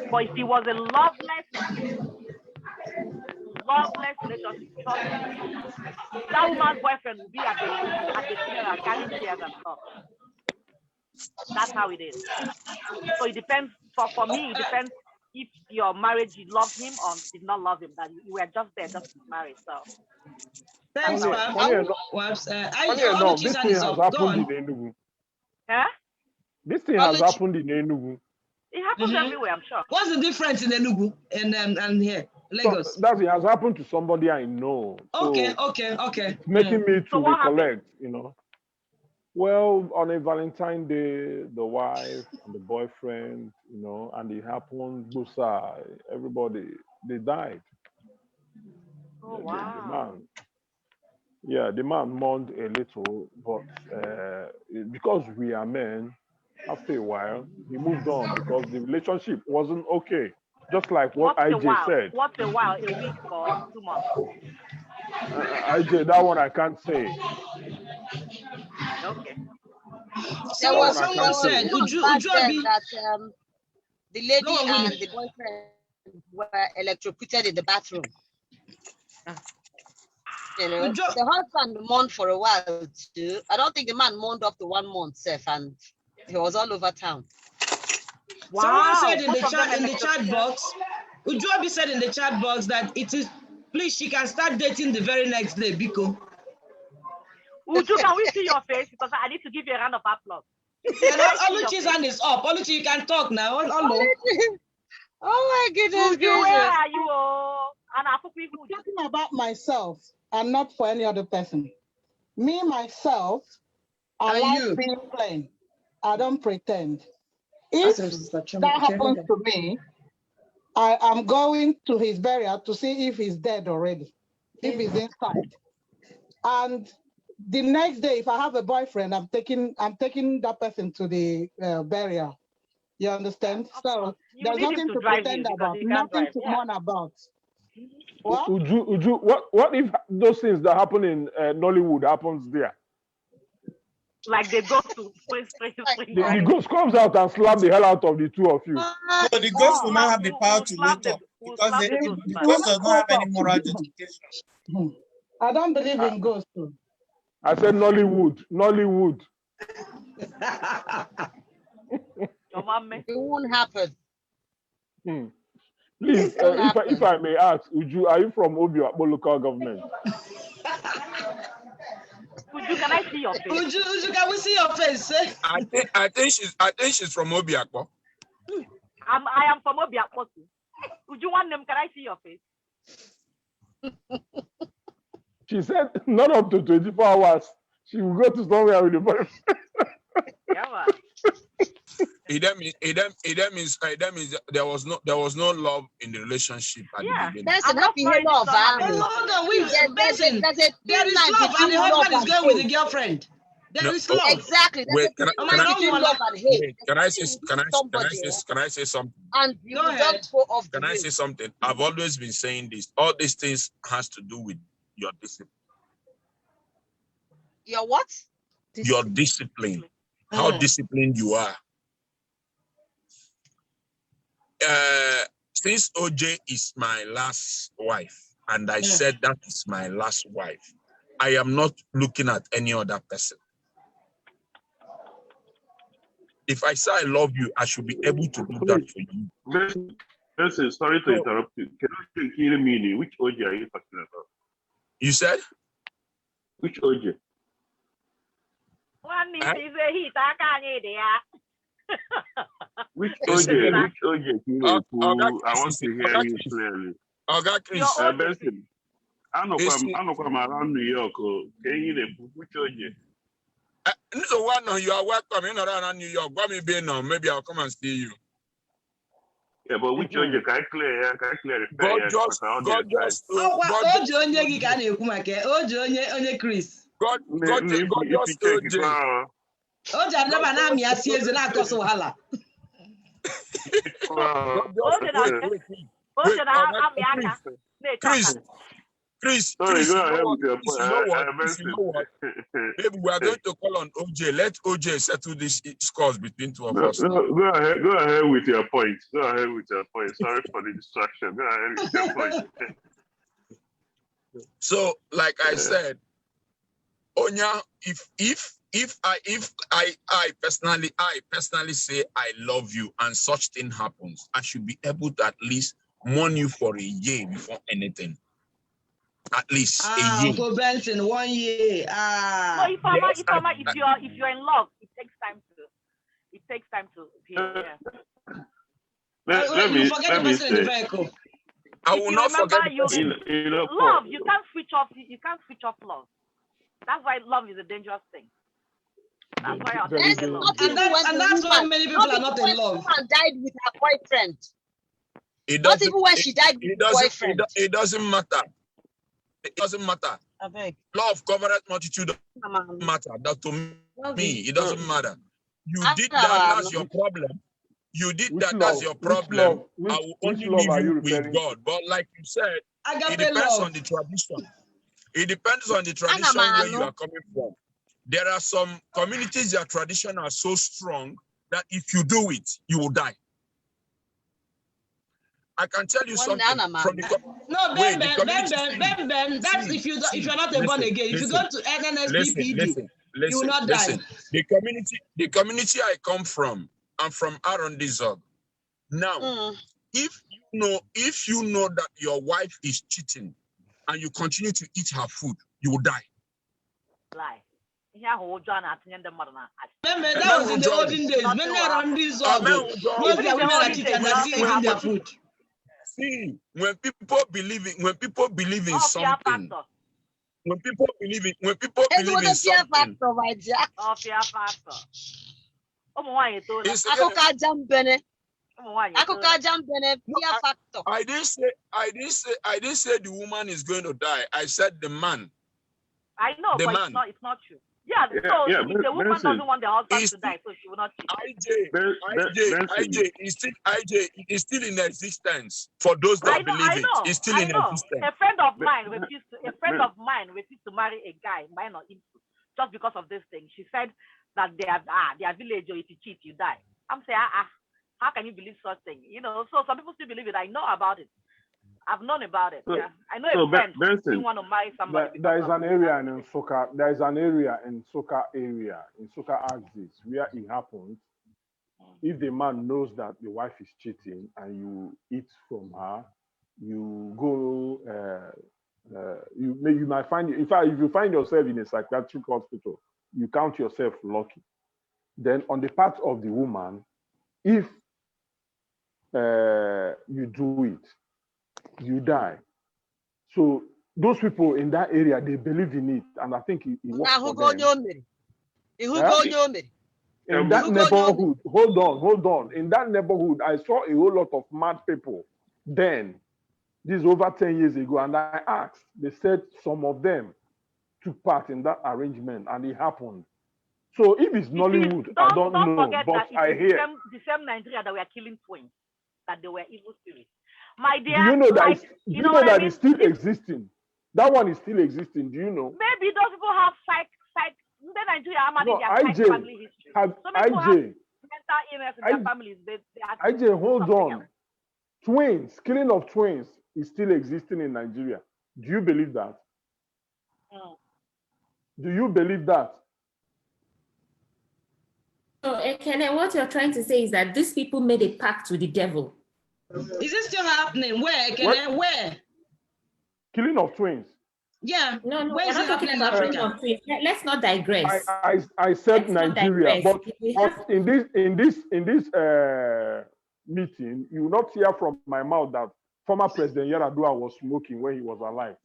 But if he was a loveless relationship, trust me, that woman's boyfriend will be at the funeral carrying tears and stuff. That's how it is. So it depends. For me, it depends if your marriage, you love him or did not love him. That you were just there, just married. So. Thanks, Funny enough, this thing has happened in Enugu. Huh? This thing has happened in Enugu. It happens everywhere, I'm sure. What's the difference in Enugu and here, Lagos? So it has happened to somebody I know. So Okay. it's making me to recollect, you know. Well, on a Valentine Day, the wife and the boyfriend, you know, and it happened, Busa, everybody, they died. Oh, wow. The man mourned a little, but because we are men, after a while, he moved on because the relationship wasn't okay. Just like what IJ said. What's a while? A week or 2 months? IJ, that one I can't say. Okay. Someone said, that the lady and the boyfriend were electrocuted in the bathroom. You know, the husband mourned for a while too. I don't think the man mourned up to 1 month, Seth, and he was all over town. Wow. Someone said in the chat box, Ujobi said in the chat box that it is, please, she can start dating the very next day, Biko. Uju, can we see your face? Because I need to give you a round of applause. Oluchi's hand is up. Oluchi, you can talk now. Oh my goodness. Uju, where are you? Talking about myself and not for any other person. Me, myself, I like being plain. I don't pretend. If that happens to me, I am going to his burial to see if he's dead already, if he's inside. And the next day, if I have a boyfriend, I'm taking that person to the burial. You understand? So there's nothing to pretend about, nothing to mourn about. What? Uju, what if those things that happen in Nollywood happens there? Like they go to the ghost comes out and slap the hell out of the two of you. So the ghost will not have the power to wake up because the ghost does not have any moral justification. I don't believe in ghosts. I said Nollywood. It won't happen. Please, if I may ask, Uju, are you from Obiakpo local government? Uju, can I see your face? Uju, can we see your face? I think she's from Obiakpo. I am from Obiakpo too. Uju, one name, can I see your face? She said not up to 24 hours. She will go to somewhere with the boyfriend. Yeah, man. It means there was no love in the relationship at the beginning. That's enough behavior of Hold on, there is love and the husband is going with the girlfriend. There is love. Exactly. Can I say something? And you don't go off. Can I say something? I've always been saying this. All these things has to do with your discipline. Your what? Your discipline. How disciplined you are. Since Oche is my last wife, and I said that is my last wife, I am not looking at any other person. If I say I love you, I should be able to do that for you. Listen, sorry to interrupt you. Can you hear me? Which Oche are you talking about? You said? Which Oche? Which Oche? Which Oche? I want to hear you clearly. Benson, I know I'm around New York. Can you hear which Oche? So one, you are welcome in around New York. Maybe I'll come and see you. Yeah, but which Oche? Can I clear? Can I clarify? Chris. God just Oche. Oche never na mi asieze na akoso wahala. Chris, sorry, go ahead with your point. Maybe we are going to call on Oche. Let Oche settle this scores between two of us. Go ahead with your point. Go ahead with your point. Sorry for the distraction. Go ahead with your point. So, like I said, Onya, if I personally say I love you and such thing happens, I should be able to at least mourn you for a year before anything. At least a year. Uncle Benson, 1 year. No, if you're in love, it takes takes time to heal. Yeah. Let me say. I will not forget the person. Love, you can't switch off. You can't switch off love. That's why love is a dangerous thing. That's why I'll tell you love. And that's why many people are not in love. Woman died with her boyfriend. Not even when she died with her boyfriend. It doesn't matter. It doesn't matter. Love covers multitude of matter. That to me, it doesn't matter. You did that, that's your problem. You did that, that's your problem. I will only leave you with God. But like you said, it depends on the tradition. It depends on the tradition where you are coming from. There are some communities, their tradition are so strong that if you do it, you will die. I can tell you something from the that's if you're not a born again. If you go to NNSPPD, you will not die. The community I come from, I'm from Arondizog. Now, if you know that your wife is cheating and you continue to eat her food, you will die. Lie. That was in the olden days. Many Arondizog, most of the women are cheating and are still eating their food. See, when people believe in something, when people believe in something, I didn't say the woman is going to die. I said the man. I know, but it's not true. Yeah, if the woman doesn't want the husband to die, so she will not cheat. IJ is still in existence for those that believe it. It's still in existence. A friend of mine refused to marry a guy, mine or him, just because of this thing. She said that they are village, or if you cheat, you die. I'm saying, how can you believe such thing? You know, so some people still believe it. I know about it. I've known about it. Yeah, I know a friend who didn't want to marry somebody. There is an area in Soka. There is an area in Soka axis where it happens. If the man knows that the wife is cheating and you eat from her, you go. You might find. In fact, if you find yourself in a psychiatric hospital, you count yourself lucky. Then, on the part of the woman, if you do it, you die. So those people in that area, they believe in it, and I think it works for them. In that neighborhood, hold on. In that neighborhood, I saw a whole lot of mad people. Then, this is over 10 years ago, and I asked, they said some of them took part in that arrangement, and it happened. So if it's Nollywood, I don't know, but I hear. The same Nigeria that we are killing twins, that they were evil spirits. My dear, do you know that it's still existing? That one is still existing. Do you know? Maybe those people have psych. Nigeria, family history. Mental illness in their families. IJ, hold on. Twins, killing of twins is still existing in Nigeria. Do you believe that? Do you believe that? So, Ekene, what you're trying to say is that these people made a pact with the devil. Is it still happening? Where, Ekene? Where? Killing of twins. Yeah. No, we're not talking about killing of twins. Let's not digress. I said Nigeria, but in this meeting, you will not hear from my mouth that former President Yar'Adua was smoking when he was alive.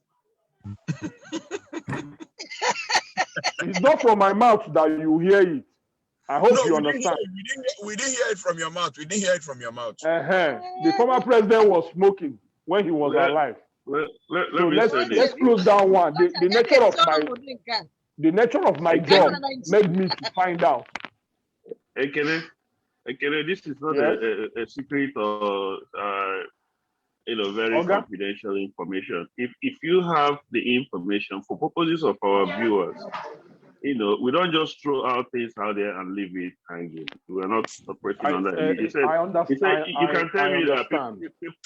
It's not from my mouth that you hear it. I hope you understand. We didn't hear it from your mouth. We didn't hear it from your mouth. The former president was smoking when he was alive. Let's close down one. The nature of my job made me to find out. Ekene, this is not a secret or very confidential information. If you have the information for purposes of our viewers, we don't just throw out things out there and leave it hanging. We are not operating on that. I understand. You can tell me that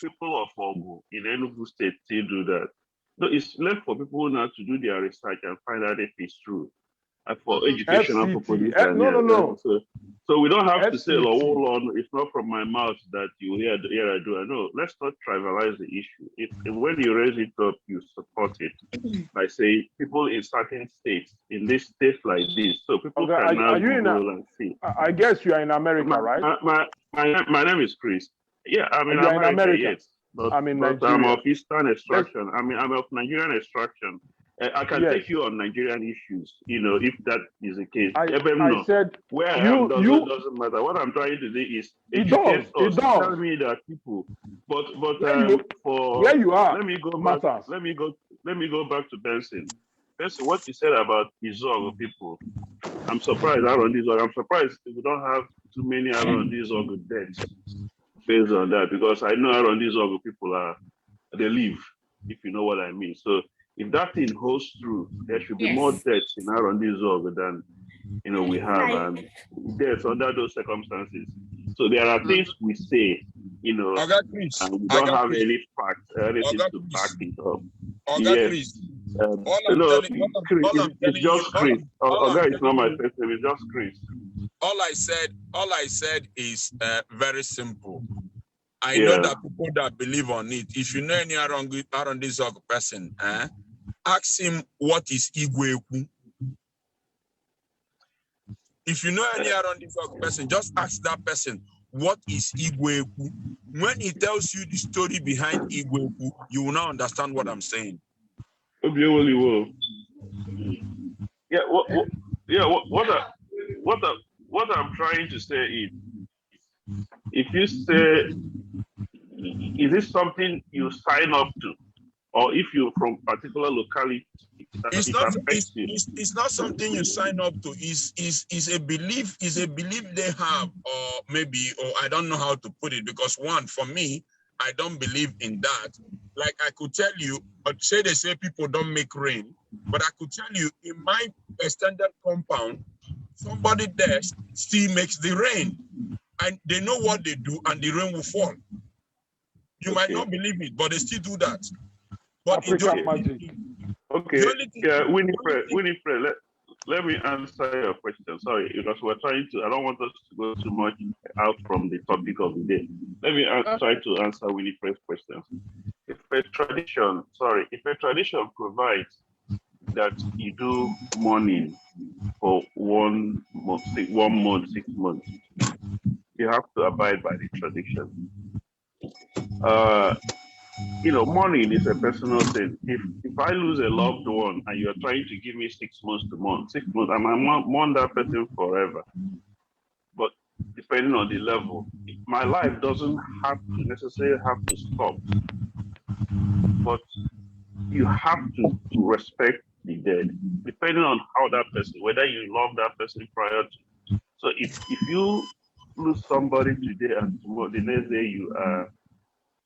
people of Ogu in Enugu State still do that. No, it's left for people now to do their research and find out if it's true. for educational purposes. No. So we don't have to say, oh, hold on, it's not from my mouth that you hear I do. No, let's not trivialize the issue. When you raise it up, you support it by saying people in certain states, in this state like this, so people can now Google and see. I guess you are in America, right? My name is Chris. Yeah, I'm in America, yes. But I'm of Eastern extraction. I'm of Nigerian extraction. I can take you on Nigerian issues, if that is the case. I said where I am doesn't matter. What I'm trying to do is educate us. Tell me that people, but for where you are, let me go back. Let me go back to Benson. Benson, what you said about Izog people, I'm surprised around Izog. I'm surprised we don't have too many around Izog deaths based on that, because I know around Izog people they live, if you know what I mean. So if that thing holds true, there should be more deaths in Arundizog than we have, and deaths under those circumstances. So there are things we say, and we don't have any facts, anything to back it up. Yes. It's just Chris. Oga is not my first name. It's just Chris. All I said is very simple. I know that people that believe on it. If you know any Arundizog person, ask him what is Igweku. If you know any Arundizog person, just ask that person what is Igweku. When he tells you the story behind Igweku, you will now understand what I'm saying. You really will. Yeah. What I'm trying to say is, if you say, is this something you sign up to, or if you're from particular locality, it's not something you sign up to. Is a belief they have, or I don't know how to put it, because one, for me, I don't believe in that. Like I could tell you, they say people don't make rain, but I could tell you in my extended compound, somebody there still makes the rain, and they know what they do, and the rain will fall. You might not believe it, but they still do that. But African magic. Okay. Yeah, Winifred, let me answer your question. Sorry, because we're trying to. I don't want us to go too much out from the topic of the day. Let me try to answer Winifred's questions. If a tradition provides that you do mourning for 1 month, 6 months, you have to abide by the tradition. Mourning is a personal thing. If I lose a loved one and you're trying to give me 6 months to mourn, 6 months, I might mourn that person forever. But depending on the level, my life doesn't necessarily have to stop. But you have to respect the dead, depending on how that person, whether you love that person prior to. So if you lose somebody today and tomorrow, the next day you are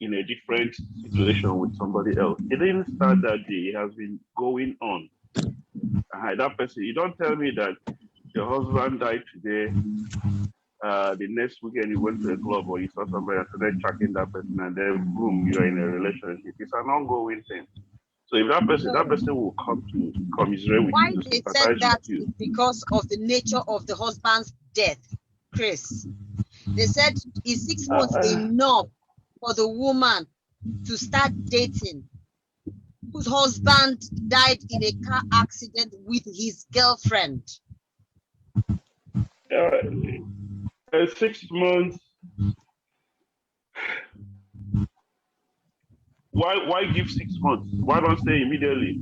in a different situation with somebody else. It didn't start that day. It has been going on. That person, you don't tell me that your husband died today, the next weekend you went to a club or you saw somebody and started tracking that person, and then boom, you're in a relationship. It's an ongoing thing. So if that person will come to commiserate with you, to sympathize with you. Why they said that is because of the nature of the husband's death, Chris. They said, is 6 months enough for the woman to start dating whose husband died in a car accident with his girlfriend? 6 months. Why give 6 months? Why don't say immediately?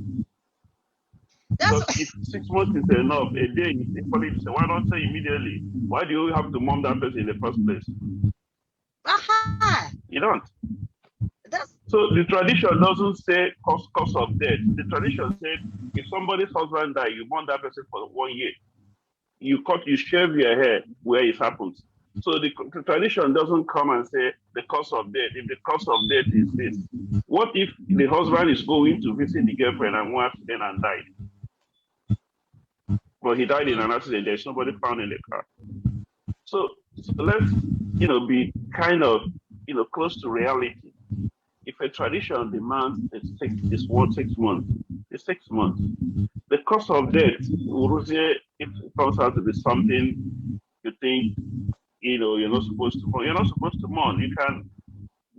Because if 6 months is enough, a day is equally to say, why don't say immediately? Why do you have to mourn that person in the first place? You don't. So the tradition doesn't say cause of death. The tradition said if somebody's husband died, you mourn that person for 1 year. You shave your hair where it happens. So the tradition doesn't come and say the cause of death. If the cause of death is this, what if the husband is going to visit the girlfriend and one accident and died? Well, he died in an accident. There's somebody found in the car. So let's be kind of close to reality. If a tradition demands it's 6 months, it's 6 months. The cost of death, if it turns out to be something you think you're not supposed to mourn, you're not supposed to mourn. You can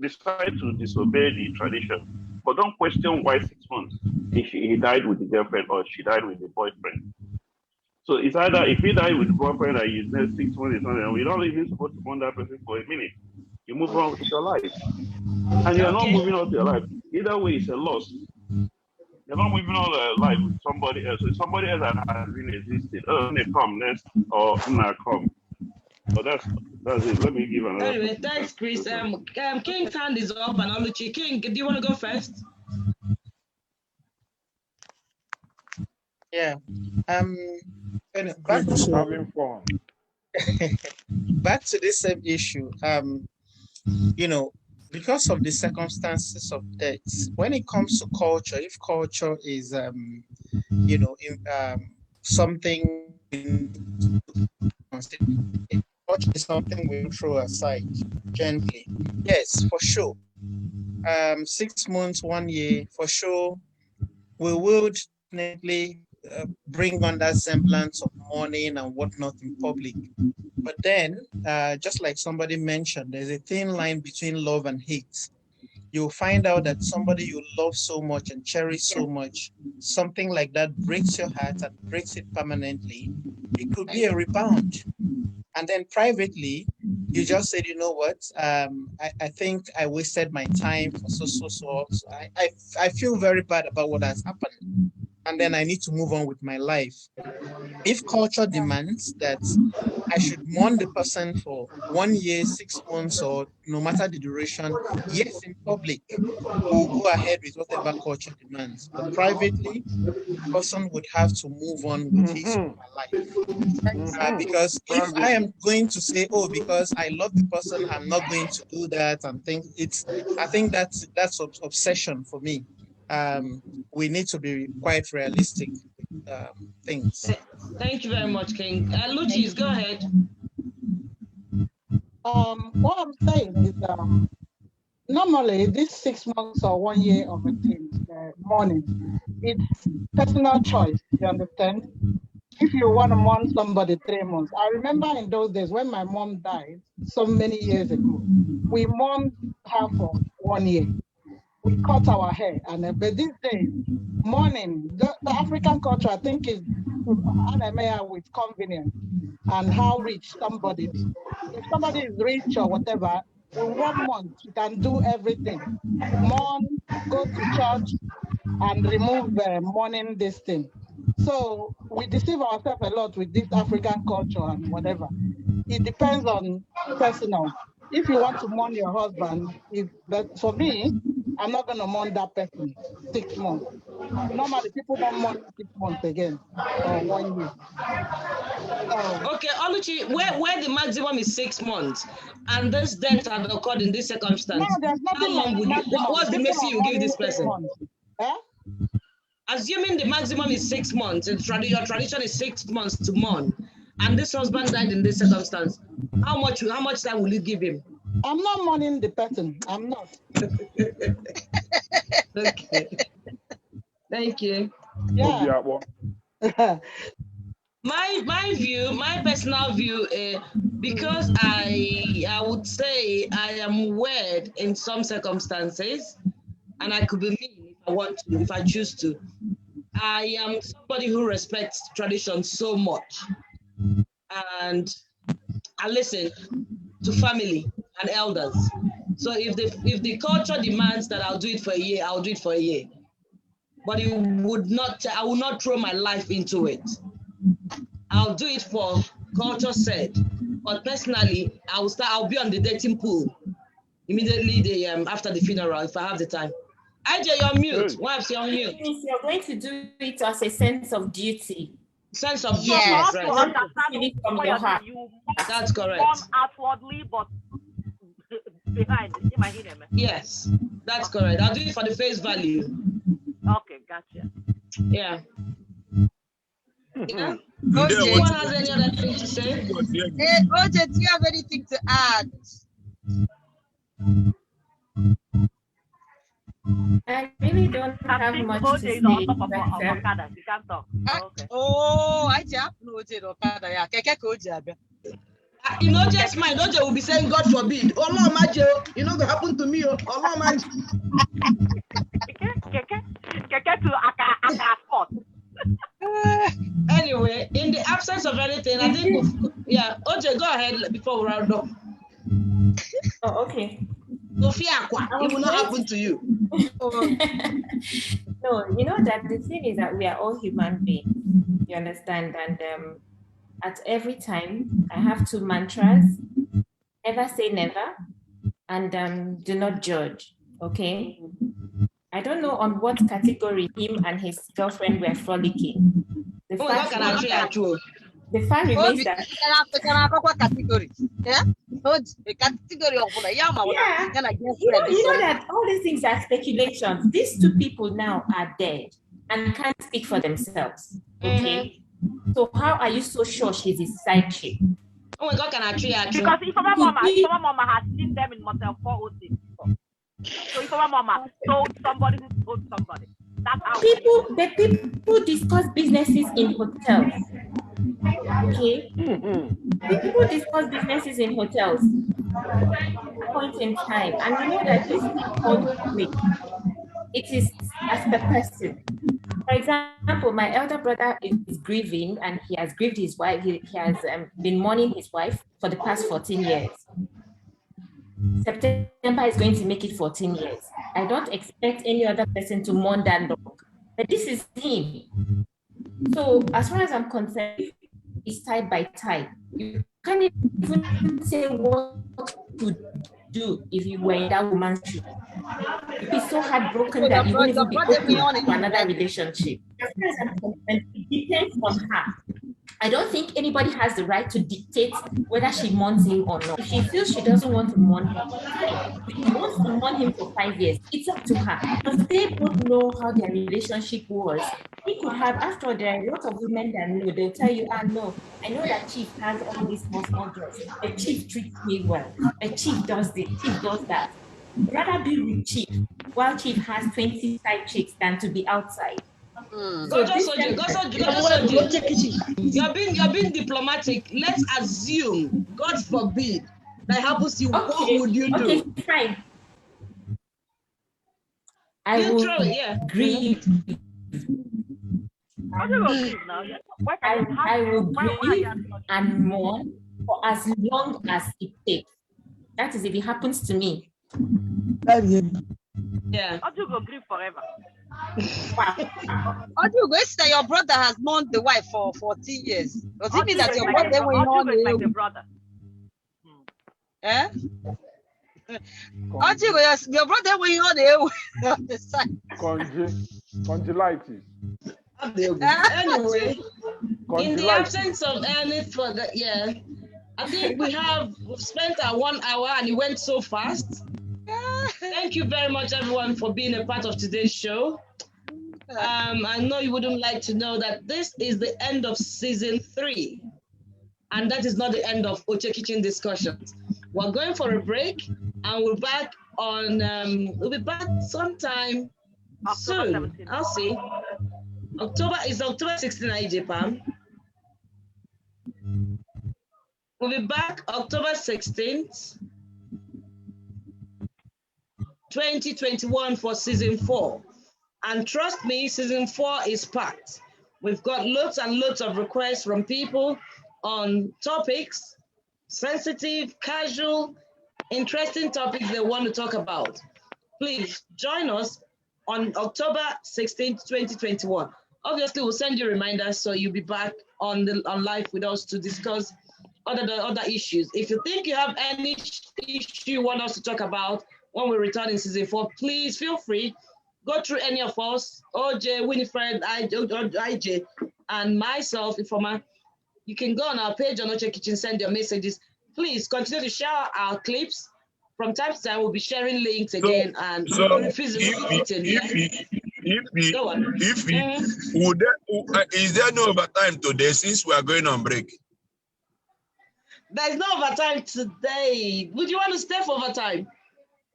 decide to disobey the tradition, but don't question why 6 months. If he died with the girlfriend or she died with the boyfriend. So it's either if he died with the boyfriend and you know 6 months, and we're not even supposed to mourn that person for a minute. You move on with your life. And you're not moving on with your life. Either way, it's a loss. You're not moving on your life with somebody else. So somebody else that has been existed. Oh, they come next or not come. But that's it. Let me give another. Anyway, thanks, Chris. King's hand is up, and Oluchi. King, do you want to go first? Yeah. Back to having fun. Back to this same issue. Because of the circumstances of death, when it comes to culture, if culture is something culture is something we throw aside gently. Yes, for sure. 6 months, 1 year, for sure, we would definitely bring on that semblance of mourning and whatnot in public. But then, just like somebody mentioned, there's a thin line between love and hate. You'll find out that somebody you love so much and cherish so much, something like that breaks your heart and breaks it permanently. It could be a rebound. And then privately, you just said, you know what, I think I wasted my time for so. I feel very bad about what has happened. And then I need to move on with my life. If culture demands that I should mourn the person for 1 year, 6 months, or no matter the duration, yes, in public, we'll go ahead with whatever culture demands. But privately, the person would have to move on with his or her life. Because if I am going to say, oh, because I love the person, I'm not going to do that, I think that's obsession for me. We need to be quite realistic with things. Thank you very much, King. Luchis, go ahead. What I'm saying is, normally this 6 months or 1 year of a thing, mourning, it's personal choice. You understand? If you want to mourn somebody 3 months, I remember in those days when my mom died so many years ago, we mourned her for 1 year. We cut our hair, but these days, mourning, the African culture, I think, is with convenience and how rich somebody is. If somebody is rich or whatever, in 1 month, you can do everything. Mourn, go to church, and remove mourning this thing. So we deceive ourselves a lot with this African culture and whatever. It depends on personal. If you want to mourn your husband, but for me, I'm not going to mourn that person 6 months. Normally, people don't mourn 6 months again or 1 year. Okay, Oluchi, where the maximum is 6 months, and this death had occurred in this circumstance, no, there's nothing how long would you? What's the mercy you give this person? Assuming the maximum is 6 months, and your tradition is 6 months to mourn, and this husband died in this circumstance, how much time will you give him? I'm not mourning the person. I'm not. Okay. Thank you. Yeah. My personal view, because I would say I am weird in some circumstances, and I could be mean if I choose to. I am somebody who respects tradition so much, and I listen to family and elders. So if the culture demands that I'll do it for a year, I'll do it for a year. But I will not throw my life into it. I'll do it for culture said. But personally, I'll be on the dating pool immediately after the funeral if I have the time. AJ, you're on mute. Wives, you're on mute. You're going to do it as a sense of duty. Sense of duty, yes. right? From your heart. That's correct. Outwardly, but behind. Yes, that's correct. I'll do it for the face value. Okay, gotcha. Yeah. Yeah. Oche, anyone has any other thing to say? Oche, do you have anything to add? I really don't have much to say. OJ is on top of Okada. You can't talk. Okay. Oh, I just know OJ Okada. Yeah, keke ko OJ abia. In OJ's mind, OJ will be saying, God forbid. Oh, Lord, Majo, you know what happened to me. Oh, Lord, Majo. Keke to Aka Scott. Anyway, in the absence of anything, I think, OJ, go ahead before we round up. Oh, okay. Sophia, it will not happen to you. No, you know that the thing is that we are all human beings. You understand? And at every time, I have two mantras: never say never, and do not judge. Okay. I don't know on what category him and his girlfriend were frolicking. The fact remains that category. Yeah? The category of you know that all these things are speculations. These two people now are dead and can't speak for themselves. Okay. So how are you so sure she's his side chick? Oh my God, can I treat you? Because if my mama has seen them in Motel 406. So if my mama told somebody who told somebody. That's how people discuss businesses in hotels. Okay. People discuss businesses in hotels point in time, and you know that this thing called marriage, it is as per person. For example, my elder brother is grieving, and he has grieved his wife. He has been mourning his wife for the past 14 years. September is going to make it 14 years. I don't expect any other person to mourn that long, but this is him. So as far as I'm concerned, it's tie by tie. You can't even say what to do if you were in that woman's shoes. You'd be so heartbroken that you wouldn't even be open to another relationship. As far as I'm concerned, it depends on her. I don't think anybody has the right to dictate whether she mourns him or not. If she feels she doesn't want to mourn him, if she wants to mourn him for 5 years, it's up to her. Because they both know how their relationship was. He could have, after all, there are a lot of women that know, they'll tell you, no, I know that Chief has all these small jobs. The Chief treats me well. The Chief does this, Chief does that. Rather be with Chief, while Chief has 20 side chicks than to be outside. You're being diplomatic. Let's assume, God forbid, that happens to you. Okay. What would you do? Okay, fine. I will grieve. I will grieve and mourn for as long as it takes. That is if it happens to me. Yeah. How do you go grieve forever? How do you go say your brother has mourned the wife for 14 years? Does it mean that your brother will mourn the brother? Eh? How do you go your brother will mourn the side? Conjulitis. Anyway, in the absence of any further, I think we've spent our 1 hour and it went so fast. Thank you very much, everyone, for being a part of today's show. I know you wouldn't like to know that this is the end of season 3, and that is not the end of Oche Kitchen discussions. We're going for a break, and we'll be back sometime soon. 17. I'll see. October 16, Japan. We'll be back October 16th, 2021 for season 4. And trust me, season 4 is packed. We've got loads and loads of requests from people on topics, sensitive, casual, interesting topics they want to talk about. Please join us on October 16th, 2021. Obviously, we'll send you reminders so you'll be back on live with us to discuss other issues. If you think you have any issue you want us to talk about when we return in season 4, please feel free. Go through any of us, OJ, Winifred, IJ, and myself, Ifoma. You can go on our page on Oche Kitchen, send your messages. Please continue to share our clips. From time to time, we'll be sharing links again. Is there no overtime today since we are going on break? There's no overtime today. Would you want to stay for overtime?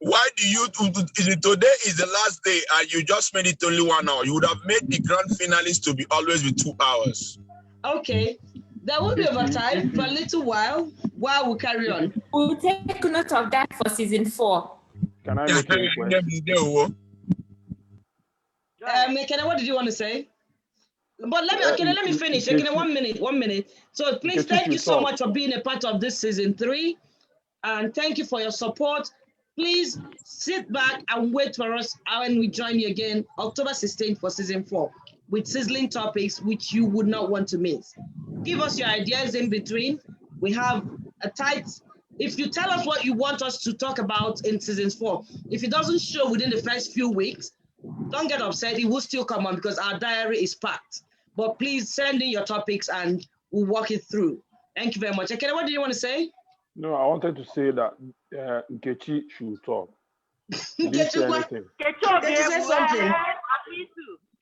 Why do you, today is the last day and you just made it only 1 hour? You would have made the grand finalists to be always be 2 hours. Okay. There will be overtime for a little while we carry on. We'll take note of that for season 4. Can I make a request? Ekene, what did you want to say? But let me finish. Ekene, 1 minute. So please, thank you so much for being a part of this season 3. And thank you for your support. Please sit back and wait for us when we join you again, October 16th for season 4, with sizzling topics which you would not want to miss. Give us your ideas in between. We have a tight, if you tell us what you want us to talk about in season 4, if it doesn't show within the first few weeks, don't get upset, it will still come on because our diary is packed. But please send in your topics and we'll walk it through. Thank you very much. Ekene, what do you want to say? No, I wanted to say that Nkechi should talk. Didn't say anything. Nkechi say something.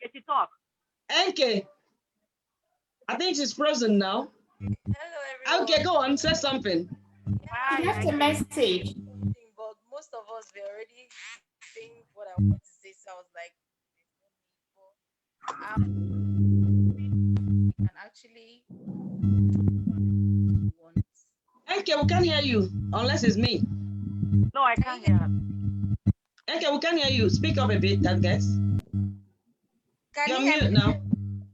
Nkechi talk. Enke, I think she's frozen now. Hello, everyone. Okay, go on, say something. She left a message. But most of us were already saying what I wanted to say, so I was like, and actually Enke, we can't hear you unless it's me. No, I can't hear her. Enke, we can't hear you. Speak up a bit, I guess. You're mute now.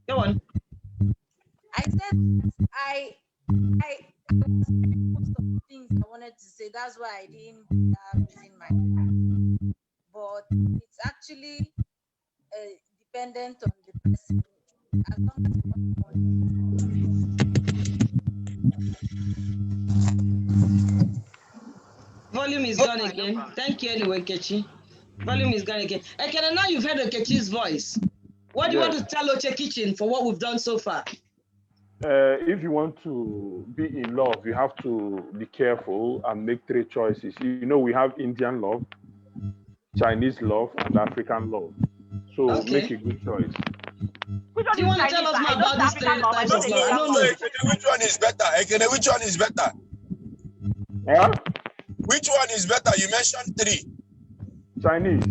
Go on. I said I most of the things I wanted to say. That's why I didn't using my. But it's actually dependent on the person. As long as Volume is gone again. Thank you anyway, Kechi. Volume is gone again. Okay, now you've heard Kechi's voice. What do you want to tell Oche Kitchen for what we've done so far? If you want to be in love, you have to be careful and make 3 choices. You know, we have Indian love, Chinese love, and African love. So make a good choice. Do you want to tell us more about these 3 types of love? I don't know. Which one is better? Ekene, which one is better? Huh? Which one is better? You mentioned 3. Chinese.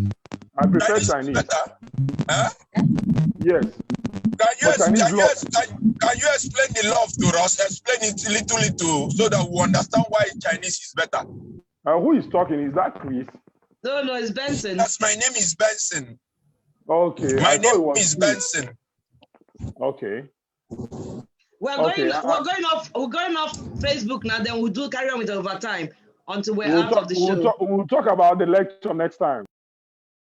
I prefer Chinese. Better? Huh? Yes. Can you explain the love to us? Explain it little so that we understand why Chinese is better. Who is talking? Is that Chris? No, it's Benson. Yes, my name is Benson. Okay. My name is Benson. Okay. We're going off Facebook now. Then we'll carry on with overtime until we're out of the show. We'll talk about the lecture next time.